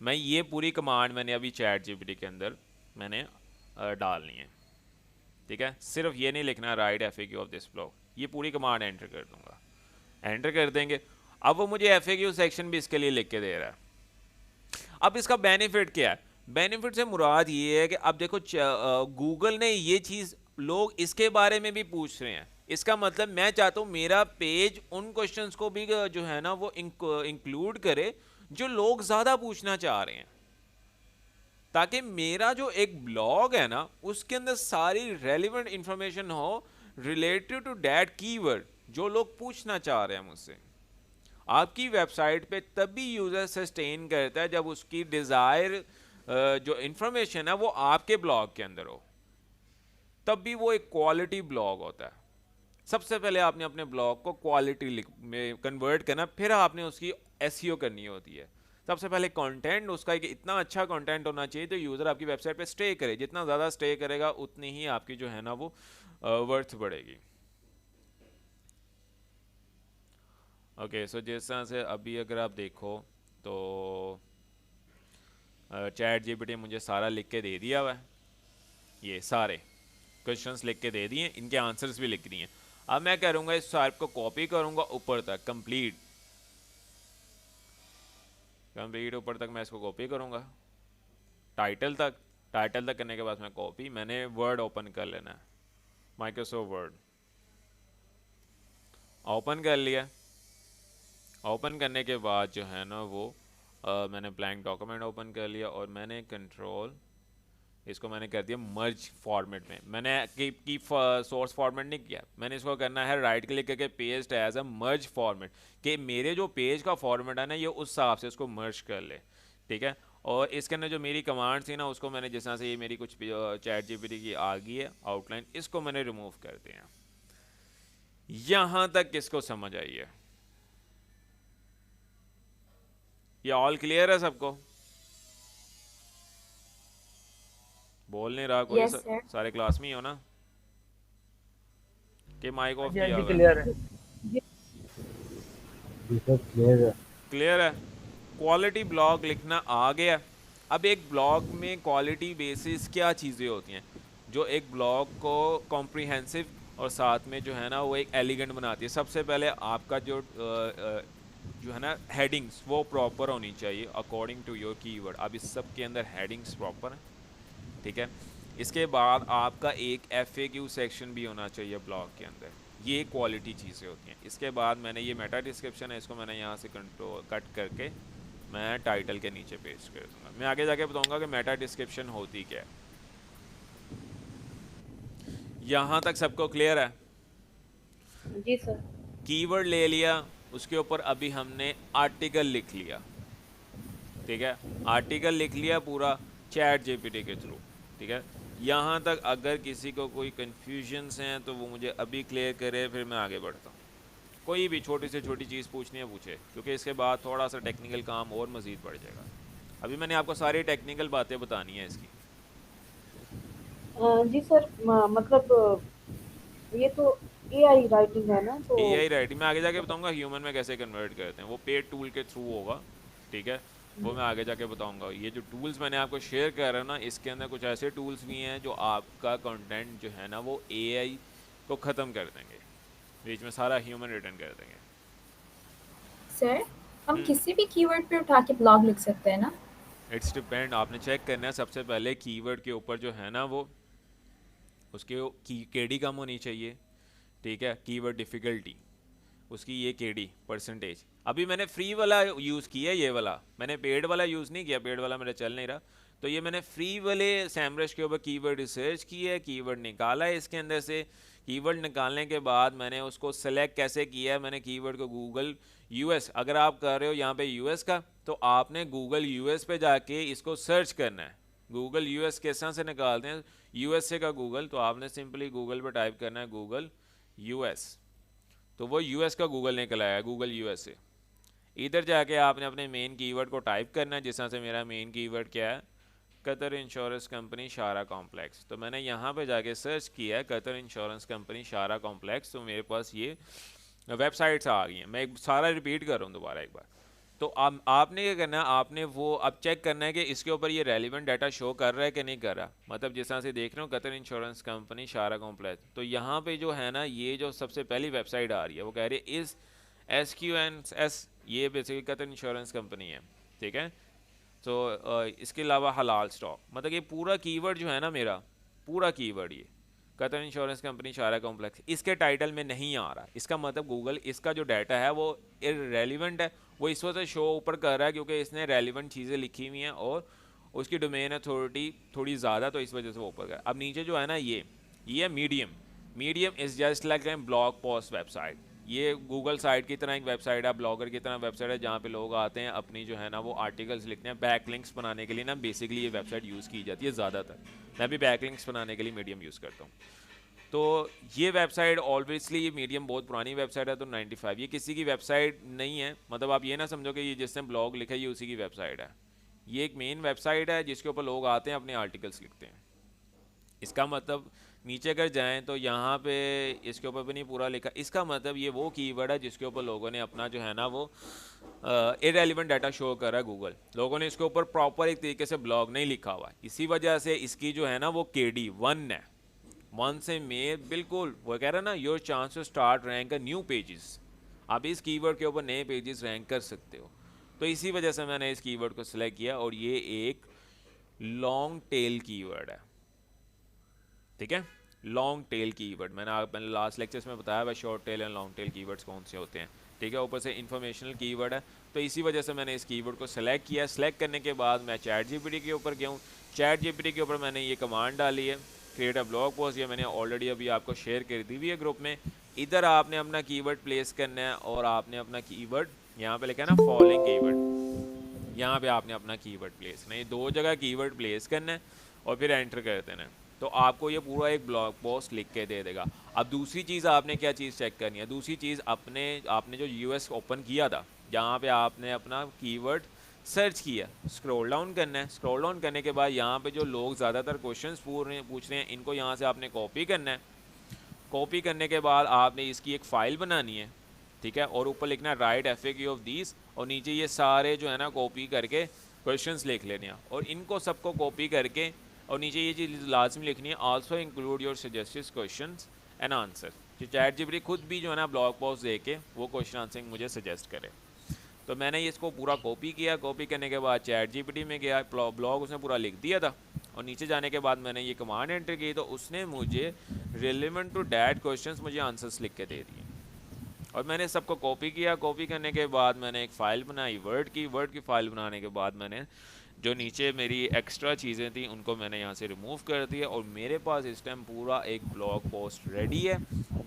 मैं ये पूरी कमांड मैंने अभी चैट जीपीटी के अंदर मैंने डालनी है। ठीक है, सिर्फ ये नहीं लिखना right FAQ of this blog, ये पूरी कमांड एंटर कर दूंगा। एंटर कर देंगे, अब वो मुझे FAQ सेक्शन भी इसके लिए लिख के दे रहा है। अब इसका बेनिफिट क्या है? बेनिफिट से मुराद ये है कि अब देखो गूगल ने ये चीज़, लोग इसके बारे में भी पूछ रहे हैं। इसका मतलब मैं चाहता हूँ मेरा पेज उन क्वेश्चंस को भी जो है ना वो इंक्लूड करे जो लोग ज़्यादा पूछना चाह रहे हैं, ताकि मेरा जो एक ब्लॉग है ना उसके अंदर सारी रेलिवेंट इंफॉर्मेशन हो रिलेटेड टू दैट कीवर्ड जो लोग पूछना चाह रहे हैं मुझसे। आपकी वेबसाइट पे तभी यूज़र सस्टेन करता है जब उसकी डिज़ायर जो इंफॉर्मेशन है वो आपके ब्लॉग के अंदर हो, तब भी वो एक क्वालिटी ब्लॉग होता है। सबसे पहले आपने अपने ब्लॉग को क्वालिटी में कन्वर्ट करना, फिर आपने उसकी एसईओ करनी होती है। सबसे पहले कंटेंट उसका एक इतना अच्छा कंटेंट होना चाहिए तो यूज़र आपकी वेबसाइट पे स्टे करे। जितना ज़्यादा स्टे करेगा उतनी ही आपकी जो है ना वो वर्थ बढ़ेगी। ओके, सो जिस तरह से अभी अगर आप देखो तो चैट जीपीटी मुझे सारा लिख के दे दिया हुआ है, ये सारे क्वेश्चंस लिख के दे दिए, इनके आंसर्स भी लिख दिए। अब मैं करूँगा इस सारे को कॉपी करूँगा ऊपर तक, कंप्लीट ऊपर तक मैं इसको कॉपी करूँगा टाइटल तक। टाइटल तक करने के बाद मैं कॉपी, मैंने वर्ड ओपन कर लेना है, माइक्रोसॉफ्ट वर्ड ओपन कर लिया। ओपन करने के बाद जो है ना वो मैंने ब्लैंक डॉक्यूमेंट ओपन कर लिया और मैंने कंट्रोल इसको मैंने कर दिया मर्ज फॉर्मेट में। मैंने की सोर्स फॉर्मेट नहीं किया, मैंने इसको करना है राइट क्लिक करके paste as a merge format, कि मेरे जो पेज का फॉर्मेट है ना ये उस हिसाब से उसको मर्ज कर ले। ठीक है, और इसके अंदर जो मेरी कमांड थी ना उसको मैंने, जिस तरह से ये मेरी कुछ चैट जीपीटी की आ गई है आउटलाइन, इसको मैंने रिमूव कर दिया। यहाँ तक किसको समझ आई है? ये ऑल क्लियर है सबको? बोल नहीं रहा कोई? Yes sir. सारे क्लास में ही हो ना कि माइक हाँ ऑफ जी, हाँ किया जी, हुआ है? क्लियर है। जी सर क्लियर है। क्लियर है। क्वालिटी ब्लॉग लिखना आ गया। अब एक ब्लॉग में क्वालिटी बेसिस क्या चीज़ें होती हैं? जो एक ब्लॉग को कॉम्प्रिहेंसिव और साथ में जो है ना वो एक एलिगेंट बनाती है। सबसे पहले आपका जो है ना हेडिंग्स वो प्रॉपर होनी चाहिए अकॉर्डिंग टू योर कीवर्ड। अब इस सब के अंदर हेडिंग्स प्रॉपर हैं, ठीक है। इसके बाद आपका एक FAQ सेक्शन भी होना चाहिए ब्लॉग के अंदर। ये क्वालिटी चीज़ें होती हैं। इसके बाद मैंने ये मेटा डिस्क्रिप्शन है, इसको मैंने यहाँ से कंट्रोल कट करके मैं टाइटल के नीचे पेस्ट कर दूँगा। मैं आगे जाके बताऊँगा कि मेटा डिस्क्रिप्शन होती क्या है। यहाँ तक सबको क्लियर है? जी सर। कीवर्ड ले लिया, उसके ऊपर अभी हमने आर्टिकल लिख लिया, ठीक है। आर्टिकल लिख लिया पूरा ChatGPT के थ्रू, ठीक है। यहाँ तक अगर किसी को कोई कन्फ्यूजन्स हैं तो वो मुझे अभी क्लियर करे, फिर मैं आगे बढ़ता हूँ। कोई भी छोटी से छोटी चीज़ पूछनी है पूछे, क्योंकि इसके बाद थोड़ा सा टेक्निकल काम और मज़ीद बढ़ जाएगा। अभी मैंने आपको सारी टेक्निकल बातें बतानी है इसकी। जी सर, मतलब ये तो AI राइटिंग है ना, तो AI राइटिंग मैं आगे जाके बताऊंगा ह्यूमन में कैसे कन्वर्ट करते हैं, वो पेड टूल के थ्रू होगा, ठीक है। वो मैं आगे जाके बताऊंगा। ये जो टूल्स मैंने आपको शेयर कर रहा है ना, इसके अंदर कुछ ऐसे टूल्स भी हैं जो आपका कंटेंट जो है ना वो AI को ख़त्म कर देंगे, बीच में सारा ह्यूमन रिटर्न कर देंगे। सर, हम किसी भी कीवर्ड पे उठा के ब्लॉग लिख सकते हैं ना? इट्स डिपेंड, आपने चेक करना है सबसे पहले कीवर्ड के ऊपर जो है ना वो उसके KD कम होनी चाहिए, ठीक है। कीवर्ड डिफ़िकल्टी उसकी ये KD परसेंटेज। अभी मैंने फ्री वाला यूज़ किया, ये वाला मैंने पेड वाला यूज़ नहीं किया, पेड वाला मेरा चल नहीं रहा। तो ये मैंने फ्री वाले सैमरश के ऊपर कीवर्ड रिसर्च किया है, कीवर्ड निकाला है इसके अंदर से। कीवर्ड निकालने के बाद मैंने उसको सेलेक्ट कैसे किया है, मैंने कीवर्ड को गूगल US, अगर आप कर रहे हो यहाँ पे US का, तो आपने गूगल US पे जाके इसको सर्च करना है। गूगल US किस तरह से निकालते हैं, USA का गूगल, तो आपने सिंपली गूगल पर टाइप करना है गूगल US, तो वो US का गूगल निकल आया, गूगल USA। इधर जाके आपने अपने मेन कीवर्ड को टाइप करना है, जिस तरह से मेरा मेन कीवर्ड क्या है, Qatar insurance company Shara complex. तो मैंने यहाँ पे जाके सर्च किया है Qatar insurance company Shara complex, तो मेरे पास ये वेबसाइट्स आ गई हैं। मैं सारा रिपीट कर रहा हूँ दोबारा एक बार। तो आपने क्या करना है, आपने वो अब चेक करना है कि इसके ऊपर ये रेलिवेंट डाटा शो कर रहा है कि नहीं कर रहा। मतलब जिस तरह से देख रहे हो Qatar insurance company Shara complex, तो यहाँ पे जो है ना ये जो सबसे पहली वेबसाइट आ रही है वो कह रही है इस SQNS, ये बेसिकली कतर इंश्योरेंस कंपनी है, ठीक है। तो इसके अलावा हलाल स्टॉक, मतलब ये पूरा कीवर्ड जो है ना मेरा पूरा कीवर्ड ये Qatar insurance company Shara complex इसके टाइटल में नहीं आ रहा। इसका मतलब गूगल इसका जो डाटा है वो इररेलेवेंट है, वो इस वजह से शो ऊपर कर रहा है क्योंकि इसने रेलिवेंट चीज़ें लिखी हुई हैं और उसकी डोमेन अथॉरिटी थोड़ी ज़्यादा, तो इस वजह से वो ऊपर कर। अब नीचे जो है ना ये है medium is just like a blog post website. ये गूगल साइट की तरह एक वेबसाइट है, ब्लॉगर की तरह वेबसाइट है, जहाँ पे लोग आते हैं अपनी जो है ना वो आर्टिकल्स लिखते हैं। बैकलिंक्स बनाने के लिए ना बेसिकली ये वेबसाइट यूज़ की जाती है ज़्यादातर। मैं भी बैकलिंक्स बनाने के लिए मीडियम यूज़ करता हूँ। तो ये वेबसाइट ऑब्वियसली ये मीडियम बहुत पुरानी वेबसाइट है, तो 95 ये किसी की वेबसाइट नहीं है। मतलब आप ये ना समझो कि ये जिसने ब्लॉग लिखा है ये उसी की वेबसाइट है। ये एक मेन वेबसाइट है जिसके ऊपर लोग आते हैं अपने आर्टिकल्स लिखते हैं। इसका मतलब नीचे अगर जाएं तो यहाँ पे इसके ऊपर भी नहीं पूरा लिखा। इसका मतलब ये वो कीवर्ड है जिसके ऊपर लोगों ने अपना जो है ना वो इररेलेवेंट डाटा शो करा है गूगल। लोगों ने इसके ऊपर प्रॉपर एक तरीके से ब्लॉग नहीं लिखा हुआ, इसी वजह से इसकी जो है ना वो KD 1 है। 1 से में बिल्कुल वो कह रहा है ना your chance to start rank a new pages, आप इस कीवर्ड के ऊपर नए पेजेस रैंक कर सकते हो। तो इसी वजह से मैंने इस कीवर्ड को सिलेक्ट किया और ये एक लॉन्ग टेल कीवर्ड है, ठीक है। लॉन्ग टेल कीवर्ड मैंने लास्ट लेक्चर्स में बताया भाई short tail and long tail keywords कौन से होते हैं, ठीक है। ऊपर से इन्फॉर्मेशनल कीवर्ड है, तो इसी वजह से मैंने इस कीवर्ड को सिलेक्ट किया। सिलेक्ट करने के बाद मैं ChatGPT के ऊपर गया हूँ। ChatGPT के ऊपर मैंने ये कमांड डाली है क्रिएट अ ब्लॉग पोस्ट, ये मैंने ऑलरेडी अभी आपको शेयर कर दी हुई है ग्रुप में। इधर आपने अपना कीवर्ड प्लेस करना है और आपने अपना कीवर्ड यहाँ पे लिखा है ना फॉलोइंग कीवर्ड, यहाँ पे आपने अपना कीवर्ड प्लेस करना है। ये 2 जगह कीवर्ड प्लेस करना है और फिर एंटर कर देना है, तो आपको ये पूरा एक ब्लॉग पोस्ट लिख के दे देगा। अब दूसरी चीज़ आपने क्या चीज़ चेक करनी है, दूसरी चीज़ आपने जो US ओपन किया था जहाँ पे आपने अपना कीवर्ड सर्च किया, स्क्रॉल डाउन करना है। स्क्रॉल डाउन करने के बाद यहाँ पे जो लोग ज़्यादातर क्वेश्चंस पूछ रहे हैं इनको यहाँ से आपने कॉपी करना है। कॉपी करने के बाद आपने इसकी एक फ़ाइल बनानी है, ठीक है, और ऊपर लिखना है राइट FAQ ऑफ दिस, और नीचे ये सारे जो है ना कॉपी करके क्वेश्चंस लिख लेने हैं और इनको सबको कॉपी करके और नीचे ये चीज़ लाजमी लिखनी है, also include your suggested questions and answer, कि चैट जीपीटी खुद भी जो है ना ब्लॉग पोस्ट दे के वो क्वेश्चन आंसरिंग मुझे सजेस्ट करे। तो मैंने ये इसको पूरा कॉपी किया, कॉपी करने के बाद चैट जीपीटी में गया, ब्लॉग उसने पूरा लिख दिया था, और नीचे जाने के बाद मैंने ये कमांड एंटर की तो उसने मुझे रिलेवेंट टू डैट क्वेश्चंस मुझे आंसर्स लिख के दे दिए। और मैंने सबको कॉपी किया, कॉपी करने के बाद मैंने एक फ़ाइल बनाई वर्ड की फ़ाइल बनाने के बाद मैंने जो नीचे मेरी एक्स्ट्रा चीज़ें थी उनको मैंने यहाँ से रिमूव कर दिया, और मेरे पास इस टाइम पूरा एक ब्लॉग पोस्ट रेडी है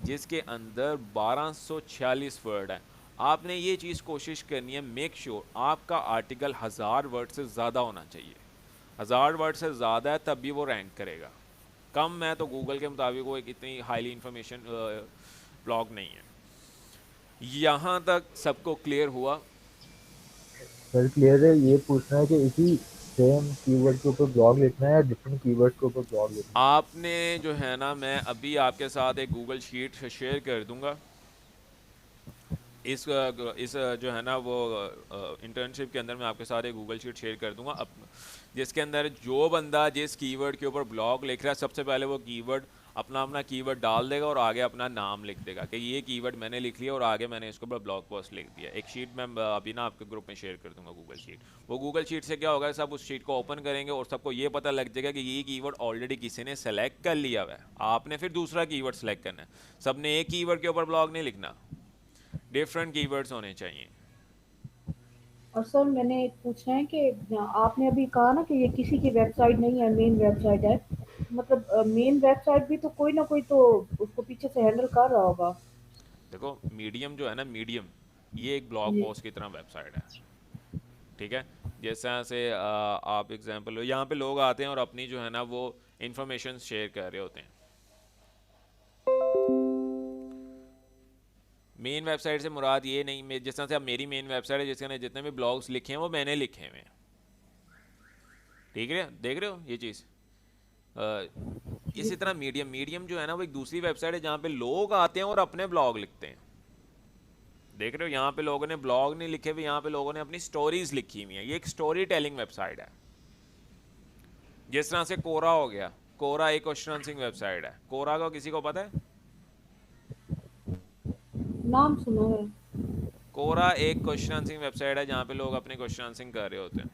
जिसके अंदर 1246 वर्ड है। आपने ये चीज़ कोशिश करनी है, मेक श्योर आपका आर्टिकल 1000 वर्ड से ज़्यादा होना चाहिए। 1000 वर्ड से ज़्यादा है तब भी वो रैंक करेगा, कम है तो गूगल के मुताबिक वो एक इतनी हाईली इंफॉर्मेशन ब्लॉग नहीं है। यहाँ तक सबको क्लियर हुआ? सर क्लियर है। ये पूछना है कि इसी सेम कीवर्ड के ऊपर ब्लॉग लिखना है या डिफरेंट कीवर्ड के ऊपर ब्लॉग लिखना आपने जो है ना, मैं अभी आपके साथ एक गूगल शीट शेयर कर दूंगा, इस जो है ना वो इंटर्नशिप के अंदर मैं आपके साथ एक गूगल शीट शेयर कर दूंगा जिसके अंदर जो बंदा जिस कीवर्ड के ऊपर ब्लॉग लिख रहा है सबसे पहले वो कीवर्ड अपना कीवर्ड डाल देगा और आगे अपना नाम लिख देगा कि ये कीवर्ड मैंने लिख लिया और आगे मैंने इसके ऊपर ब्लॉग पोस्ट लिख दिया। एक शीट मैं अभी ना आपके ग्रुप में शेयर कर दूंगा गूगल शीट। वो गूगल शीट से क्या होगा, सब उस शीट को ओपन करेंगे और सबको ये पता लग जाएगा कि ये कीवर्ड ऑलरेडी किसी ने सेलेक्ट कर लिया हुआ है, आपने फिर दूसरा कीवर्ड सेलेक्ट करना है। सबने एक कीवर्ड के ऊपर ब्लॉग नहीं लिखना, डिफरेंट कीवर्ड्स होने चाहिए। और सर मैंने एक पूछना है कि आपने अभी कहा ना कि ये किसी की वेबसाइट नहीं है, मेन वेबसाइट है, मतलब मेन वेबसाइट भी तो कोई ना कोई तो उसको पीछे से हैंडल कर रहा होगा। देखो मीडियम जो है ना, मीडियम ये एक ब्लॉग जी पोस्ट की तरह वेबसाइट है, ठीक है। जैसा से आप एग्जांपल लो, यहाँ पे लोग आते हैं और अपनी जो है ना वो इंफॉर्मेशन शेयर कर रहे होते हैं। मेन वेबसाइट से मुराद ये नहीं, जिस तरह से अब मेरी मेन वेबसाइट है जिसके अंदर जितने भी ब्लॉग्स लिखे हैं वो मैंने लिखे हुए हैं, ठीक है, देख रहे हो ये चीज़। इसी तरह मीडियम जो है ना वो एक दूसरी वेबसाइट है जहाँ पे लोग आते हैं और अपने ब्लॉग लिखते हैं, देख रहे हो। यहाँ पे लोगों ने ब्लॉग नहीं लिखे हुए, यहाँ पे लोगों ने अपनी स्टोरीज लिखी हुई हैं। ये एक स्टोरी टेलिंग वेबसाइट है। जिस तरह से कोरा हो गया, कोरा एक क्वेश्चन आंसरिंग वेबसाइट है। कोरा का किसी को पता है? नाम सुना है। कोरा एक क्वेश्चन आंसरिंग वेबसाइट है जहाँ पे लोग अपने क्वेश्चन आंसरिंग कर रहे होते हैं।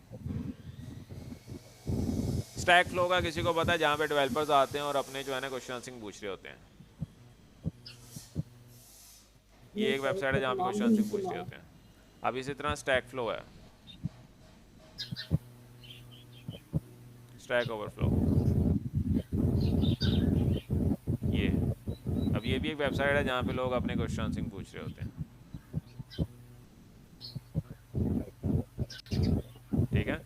स्टैक फ्लो का किसी को पता है? जहाँ पे डेवलपर्स आते हैं और अपने जो है ना क्वेश्चन आंसरिंग पूछ रहे होते हैं। ये नहीं एक सर, वेबसाइट है इसका जहाँ तो पे नाम क्वेश्चन भी नहीं आंसरिंग पूछ सुना रहे है। होते हैं। अब इसी तरह स्टैक फ्लो है, स्टैक ओवरफ्लो, ये अब ये भी एक वेबसाइट है जहाँ पे लोग अपने क्वेश्चन आंसरिंग पूछ रहे होते हैं, ठीक है।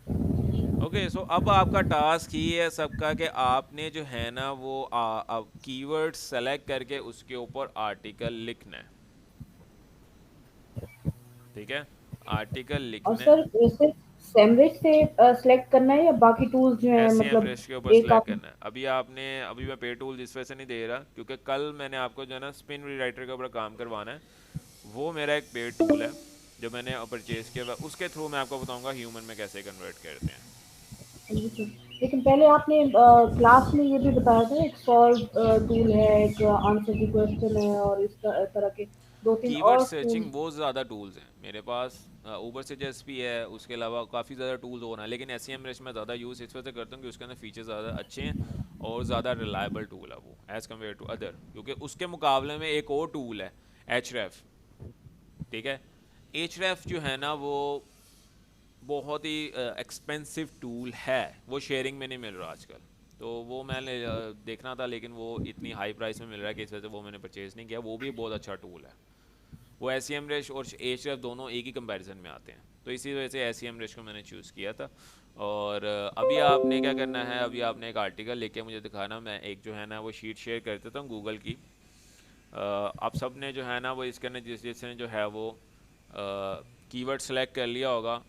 ओके सो अब आपका टास्क ही है सबका कि आपने जो है ना वो कीवर्ड सेलेक्ट करके उसके ऊपर आर्टिकल लिखना है, ठीक है। आर्टिकल और लिखना है, सर सिर्फ सैमरिज से सिलेक्ट करना है या बाकी टूल्स जो हैं, एस सी एम मतलब ब्रश के ऊपर एक सेलेक्ट आप। करना है। अभी मैं पे टूल इस वजह से नहीं दे रहा क्योंकि कल मैंने आपको जो है ना स्पिन रीराइटर के ऊपर काम करवाना है, वो मेरा एक पेड टूल है जो मैंने परचेज किया हुआ, उसके थ्रू मैं आपको बताऊंगा ह्यूमन में कैसे कन्वर्ट करते हैं। लेकिन पहले आपने क्लास में ये भी बताया था, एक सॉल्व टूल है, एक आंसर की क्वेश्चन है, और इस तरह के दो तीन कीवर्ड और सर्चिंग टूल। बहुत ज़्यादा टूल्स हैं मेरे पास, ऊबर से भी है, उसके अलावा काफ़ी ज़्यादा टूल्स हो रहा है, लेकिन एस में मैं ज़्यादा यूज़ इस वजह से करता हूँ कि उसके अंदर फीचर ज़्यादा अच्छे हैं और ज़्यादा रिलायबल टूल है वो एज़ कम्पेयर टू अदर। क्योंकि उसके मुकाबले में एक और टूल है एचरेफ, ठीक है। एचरेफ जो है ना वो बहुत ही एक्सपेंसिव टूल है, वो शेयरिंग में नहीं मिल रहा आजकल, तो वो मैंने देखना था लेकिन वो इतनी हाई प्राइस में मिल रहा है कि इस वजह से वो मैंने परचेज़ नहीं किया। वो भी बहुत अच्छा टूल है, वो एस सी एम रेश और एच रेफ दोनों एक ही कंपैरिजन में आते हैं, तो इसी वजह से एस सी एम रेश को मैंने चूज़ किया था। और अभी आपने क्या करना है, अभी आपने एक आर्टिकल लेके मुझे दिखाना, मैं एक जो है ना वो शीट शेयर कर देता हूँ गूगल की। आप सब ने जो है ना वो इसके अंदर जिसने जो है वो कीवर्ड सेलेक्ट कर लिया होगा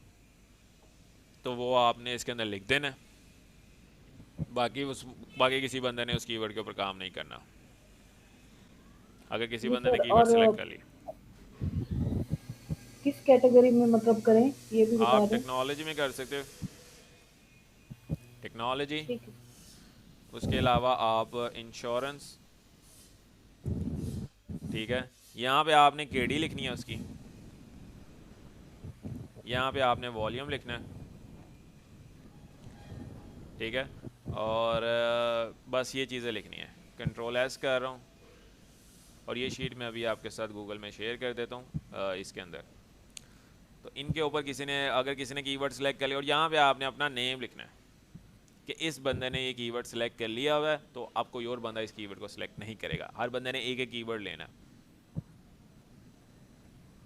तो वो आपने इसके अंदर लिख देना, बाकी किसी बंदे ने उस कीवर्ड के ऊपर काम नहीं करना, अगर किसी जी बंदे ने सर। कीवर्ड और सेलेक्ट कर ली। किस कैटेगरी में मतलब करें, ये भी बता आप दें। टेक्नोलॉजी में कर सकते हो, टेक्नोलॉजी, ठीक है। उसके अलावा आप इंश्योरेंस, ठीक है, यहाँ पे आपने केडी लिखनी है उसकी, यहाँ पे आपने वॉल्यूम लिखना है, ठीक है, और बस ये चीज़ें लिखनी है। कंट्रोल एस कर रहा हूँ और ये शीट मैं अभी आपके साथ गूगल में शेयर कर देता हूँ इसके अंदर। तो इनके ऊपर किसी ने अगर किसी ने कीवर्ड सेलेक्ट कर लिया और यहाँ पे आपने अपना नेम लिखना है कि इस बंदे ने ये कीवर्ड सेलेक्ट कर लिया हुआ है, तो अब कोई और बंदा इस कीवर्ड को सिलेक्ट नहीं करेगा, हर बंदे ने एक एक कीवर्ड लेना है,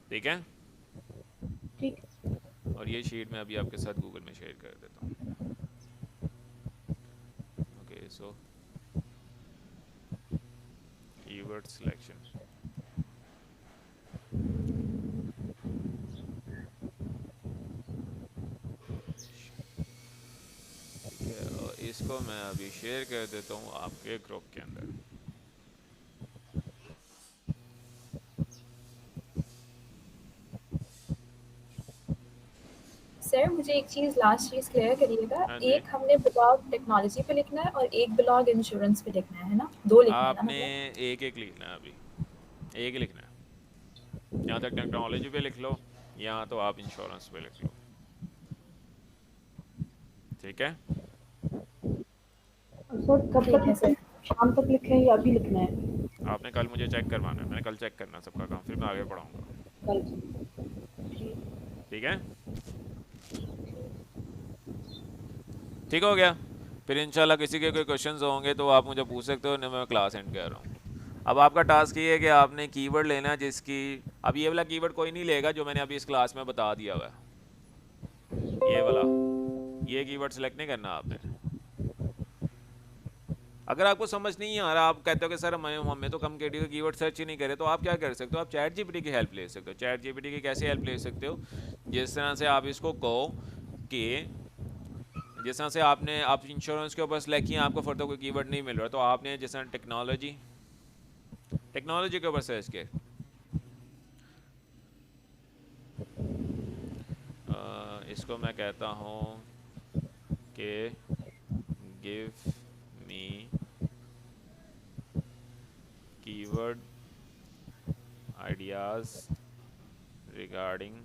ठीक है। ठीक है। और ये शीट मैं अभी आपके साथ गूगल में शेयर कर देता हूँ। ओके, सो कीवर्ड सिलेक्शन, ठीक है, और इसको मैं अभी शेयर कर देता हूँ आपके ग्रुप के अंदर। सर मुझे एक चीज़ लास्ट चीज़ क्लियर करिएगा, हाँ जी, एक हमने ब्लॉग टेक्नोलॉजी पे लिखना है और एक ब्लॉग इंश्योरेंस पे लिखना है ना, 2 लिखना है ना आपने मतलब? एक एक लिखना है, अभी एक ही लिखना है। यहाँ तक टेक्नोलॉजी पे लिख लो, यहाँ तो आप इंश्योरेंस पे लिख लो, ठीक है। और सर कब ठीक तक है सर। शाम तक लिखें या अभी लिखना है? आपने कल मुझे चेक करवाना है, मैंने कल चेक करना है सबका काम, फिर मैं आगे पढ़ाऊँगा, कल ठीक। ठीक है। ठीक हो गया। फिर इंशाल्लाह किसी के कोई क्वेश्चंस होंगे तो आप मुझे पूछ सकते हो, नहीं मैं क्लास एंड कर रहा हूँ। अब आपका टास्क ये है कि आपने कीवर्ड लेना है जिसकी, अब ये वाला कीवर्ड कोई नहीं लेगा जो मैंने अभी इस क्लास में बता दिया हुआ है, ये वाला, ये कीवर्ड सेलेक्ट नहीं करना आपने। अगर आपको समझ नहीं आ रहा, आप कहते हो कि सर हमें तो कम केडी का कीवर्ड सर्च ही नहीं करे, तो आप क्या कर सकते हो, आप चैट जीपीटी की हेल्प ले सकते हो। चैट जीपीटी की कैसे हेल्प ले सकते हो, जिस तरह से आप इसको कहो कि जिस तरह से आपने आप इंश्योरेंस के ऊपर सेलेक्ट किया, आपको फर्दर कोई कीवर्ड नहीं मिल रहा, तो आपने जिस तरह टेक्नोलॉजी टेक्नोलॉजी के ऊपर सर्च किया, इसको मैं कहता हूँ कि give me keyword ideas regarding,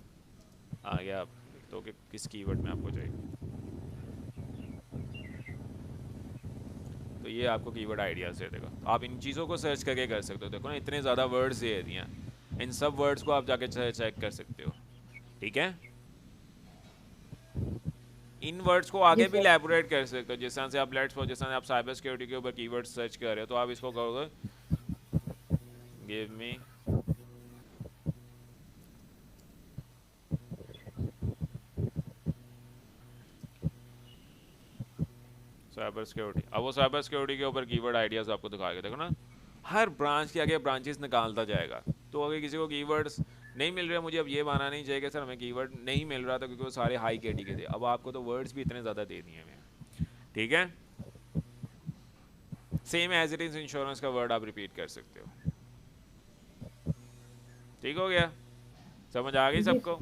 आगे आप लिख दो कि किस कीवर्ड में आपको चाहिए, तो ये आपको कीवर्ड आइडियाज़ दे देगा। आप इन चीज़ों को सर्च करके कर सकते हो। देखो ना, इतने ज़्यादा वर्ड्स दे दिए हैं, इन सब वर्ड्स को आप जाके चेक कर सकते हो, ठीक है। इन वर्ड्स को जी आगे भी सर। इलैबोरेट कर सकते हो, जिस तरह से आप लेट्स सपोज जिस तरह से आप साइबर सिक्योरिटी के ऊपर कीवर्ड सर्च कर रहे हो, तो आप इसको कहोगे गिव मी साइबर सिक्योरिटी। अब वो साइबर सिक्योरिटी के ऊपर कीवर्ड आइडियाज़ आपको दिखाएगा। देखो ना, हर ब्रांच के आगे ब्रांचेस निकालता जाएगा। तो अगर किसी को कीवर्ड्स नहीं मिल रहे, मुझे अब ये माना नहीं चाहिए कि सर हमें कीवर्ड नहीं मिल रहा था क्योंकि वो सारे हाई केडी के थे। अब आपको तो वर्ड्स भी इतने ज़्यादा दे दिए हैं, ठीक है। Same as it is insurance का वर्ड आप रिपीट कर सकते हो। ठीक हो गया, समझ आ गई जी सबको?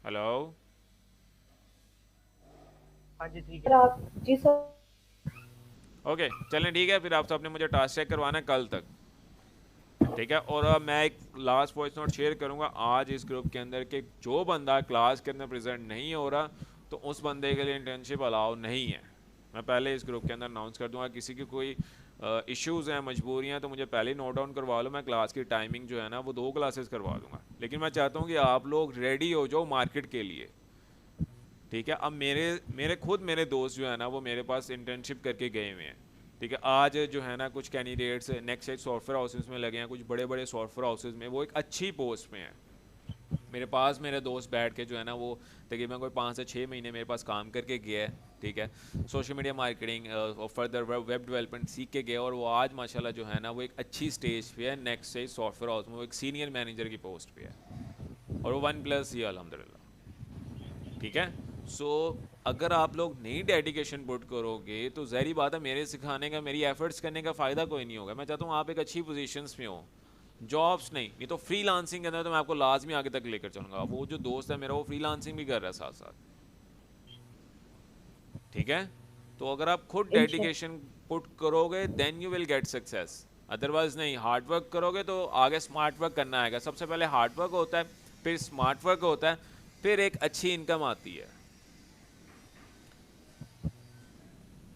हेलो, हाँ जी ठीक सर है। आप जी सर। ओके चलें, ठीक है। फिर आप सबने मुझे टास्क चेक करवाना है कल तक, ठीक है। और अब मैं एक लास्ट वॉइस नोट शेयर करूंगा आज इस ग्रुप के अंदर कि जो बंदा क्लास के अंदर प्रेजेंट नहीं हो रहा, तो उस बंदे के लिए इंटर्नशिप अलाउ नहीं है। मैं पहले इस ग्रुप के अंदर अनाउंस कर दूंगा। किसी की कोई इश्यूज़ हैं, मजबूरियाँ, तो मुझे पहले नोट डाउन करवा लो। मैं क्लास की टाइमिंग जो है ना, वो 2 क्लासेस करवा दूंगा। लेकिन मैं चाहता हूँ कि आप लोग रेडी हो जाओ मार्केट के लिए, ठीक है। अब मेरे दोस्त जो है ना, वो मेरे पास इंटर्नशिप करके गए हुए हैं, ठीक है। आज जो है ना, कुछ कैंडिडेट्स नेक्स्ट एक सॉफ्टवेयर हाउसेज में लगे हैं, कुछ बड़े बड़े सॉफ्टवेयर हाउसेज में, वो एक अच्छी पोस्ट पे हैं। मेरे पास मेरे दोस्त बैठ के जो है ना, वो तकरीबन कोई 5 से 6 महीने मेरे पास काम करके गया है, ठीक है। सोशल मीडिया मार्केटिंग और फर्दर वेब डेवलपमेंट सीख के गया, और वो आज माशाल्लाह जो है ना, वो एक अच्छी स्टेज पे है। नेक्स्ट स्टेज सॉफ्टवेयर हाउस में वो एक सीनियर मैनेजर की पोस्ट पे है, और वो 1+ ही अल्हम्दुलिल्लाह, ठीक है। सो अगर आप लोग नई डेडिकेशन पुट करोगे, तो ज़ाहिर बात है मेरे सिखाने का, मेरी एफर्ट्स करने का फ़ायदा कोई नहीं होगा। मैं चाहता हूँ आप एक अच्छी पोजीशंस में हो, जॉब्स नहीं तो फ्रीलांसिंग के अंदर तो मैं आपको लाजमी आगे तक लेकर चलूँगा। वो जो दोस्त है मेरा, वो फ्रीलांसिंग भी कर रहा है साथ साथ, ठीक है, तो अगर आप खुद इंशाल्लाह। डेडिकेशन पुट करोगे then you will get success, otherwise नहीं। हार्ड वर्क करोगे तो आगे स्मार्ट वर्क करना आएगा। सबसे पहले हार्ड वर्क होता है, फिर स्मार्ट वर्क होता है, फिर एक अच्छी इनकम आती है।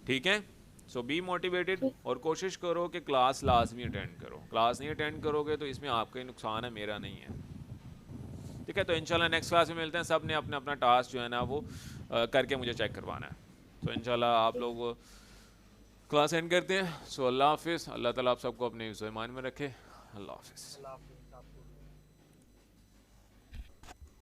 ठीक है, सो बी मोटिवेटेड ठीक। और कोशिश करो कि क्लास लाजमी अटेंड करो। क्लास नहीं अटेंड करोगे तो इसमें आपका ही नुकसान है, मेरा नहीं है। ठीक है, तो इंशाल्लाह नेक्स्ट क्लास में मिलते हैं। सब ने अपना अपना टास्क जो है ना वो करके मुझे चेक करवाना है। तो इंशाल्लाह आप लोग क्लास एंड करते हैं। सो अल्लाह हाफिज़, अल्लाह ताला आप सबको अपने ईमान में रखे। अल्लाह हाफिज़। अल्लाह हाफिज़।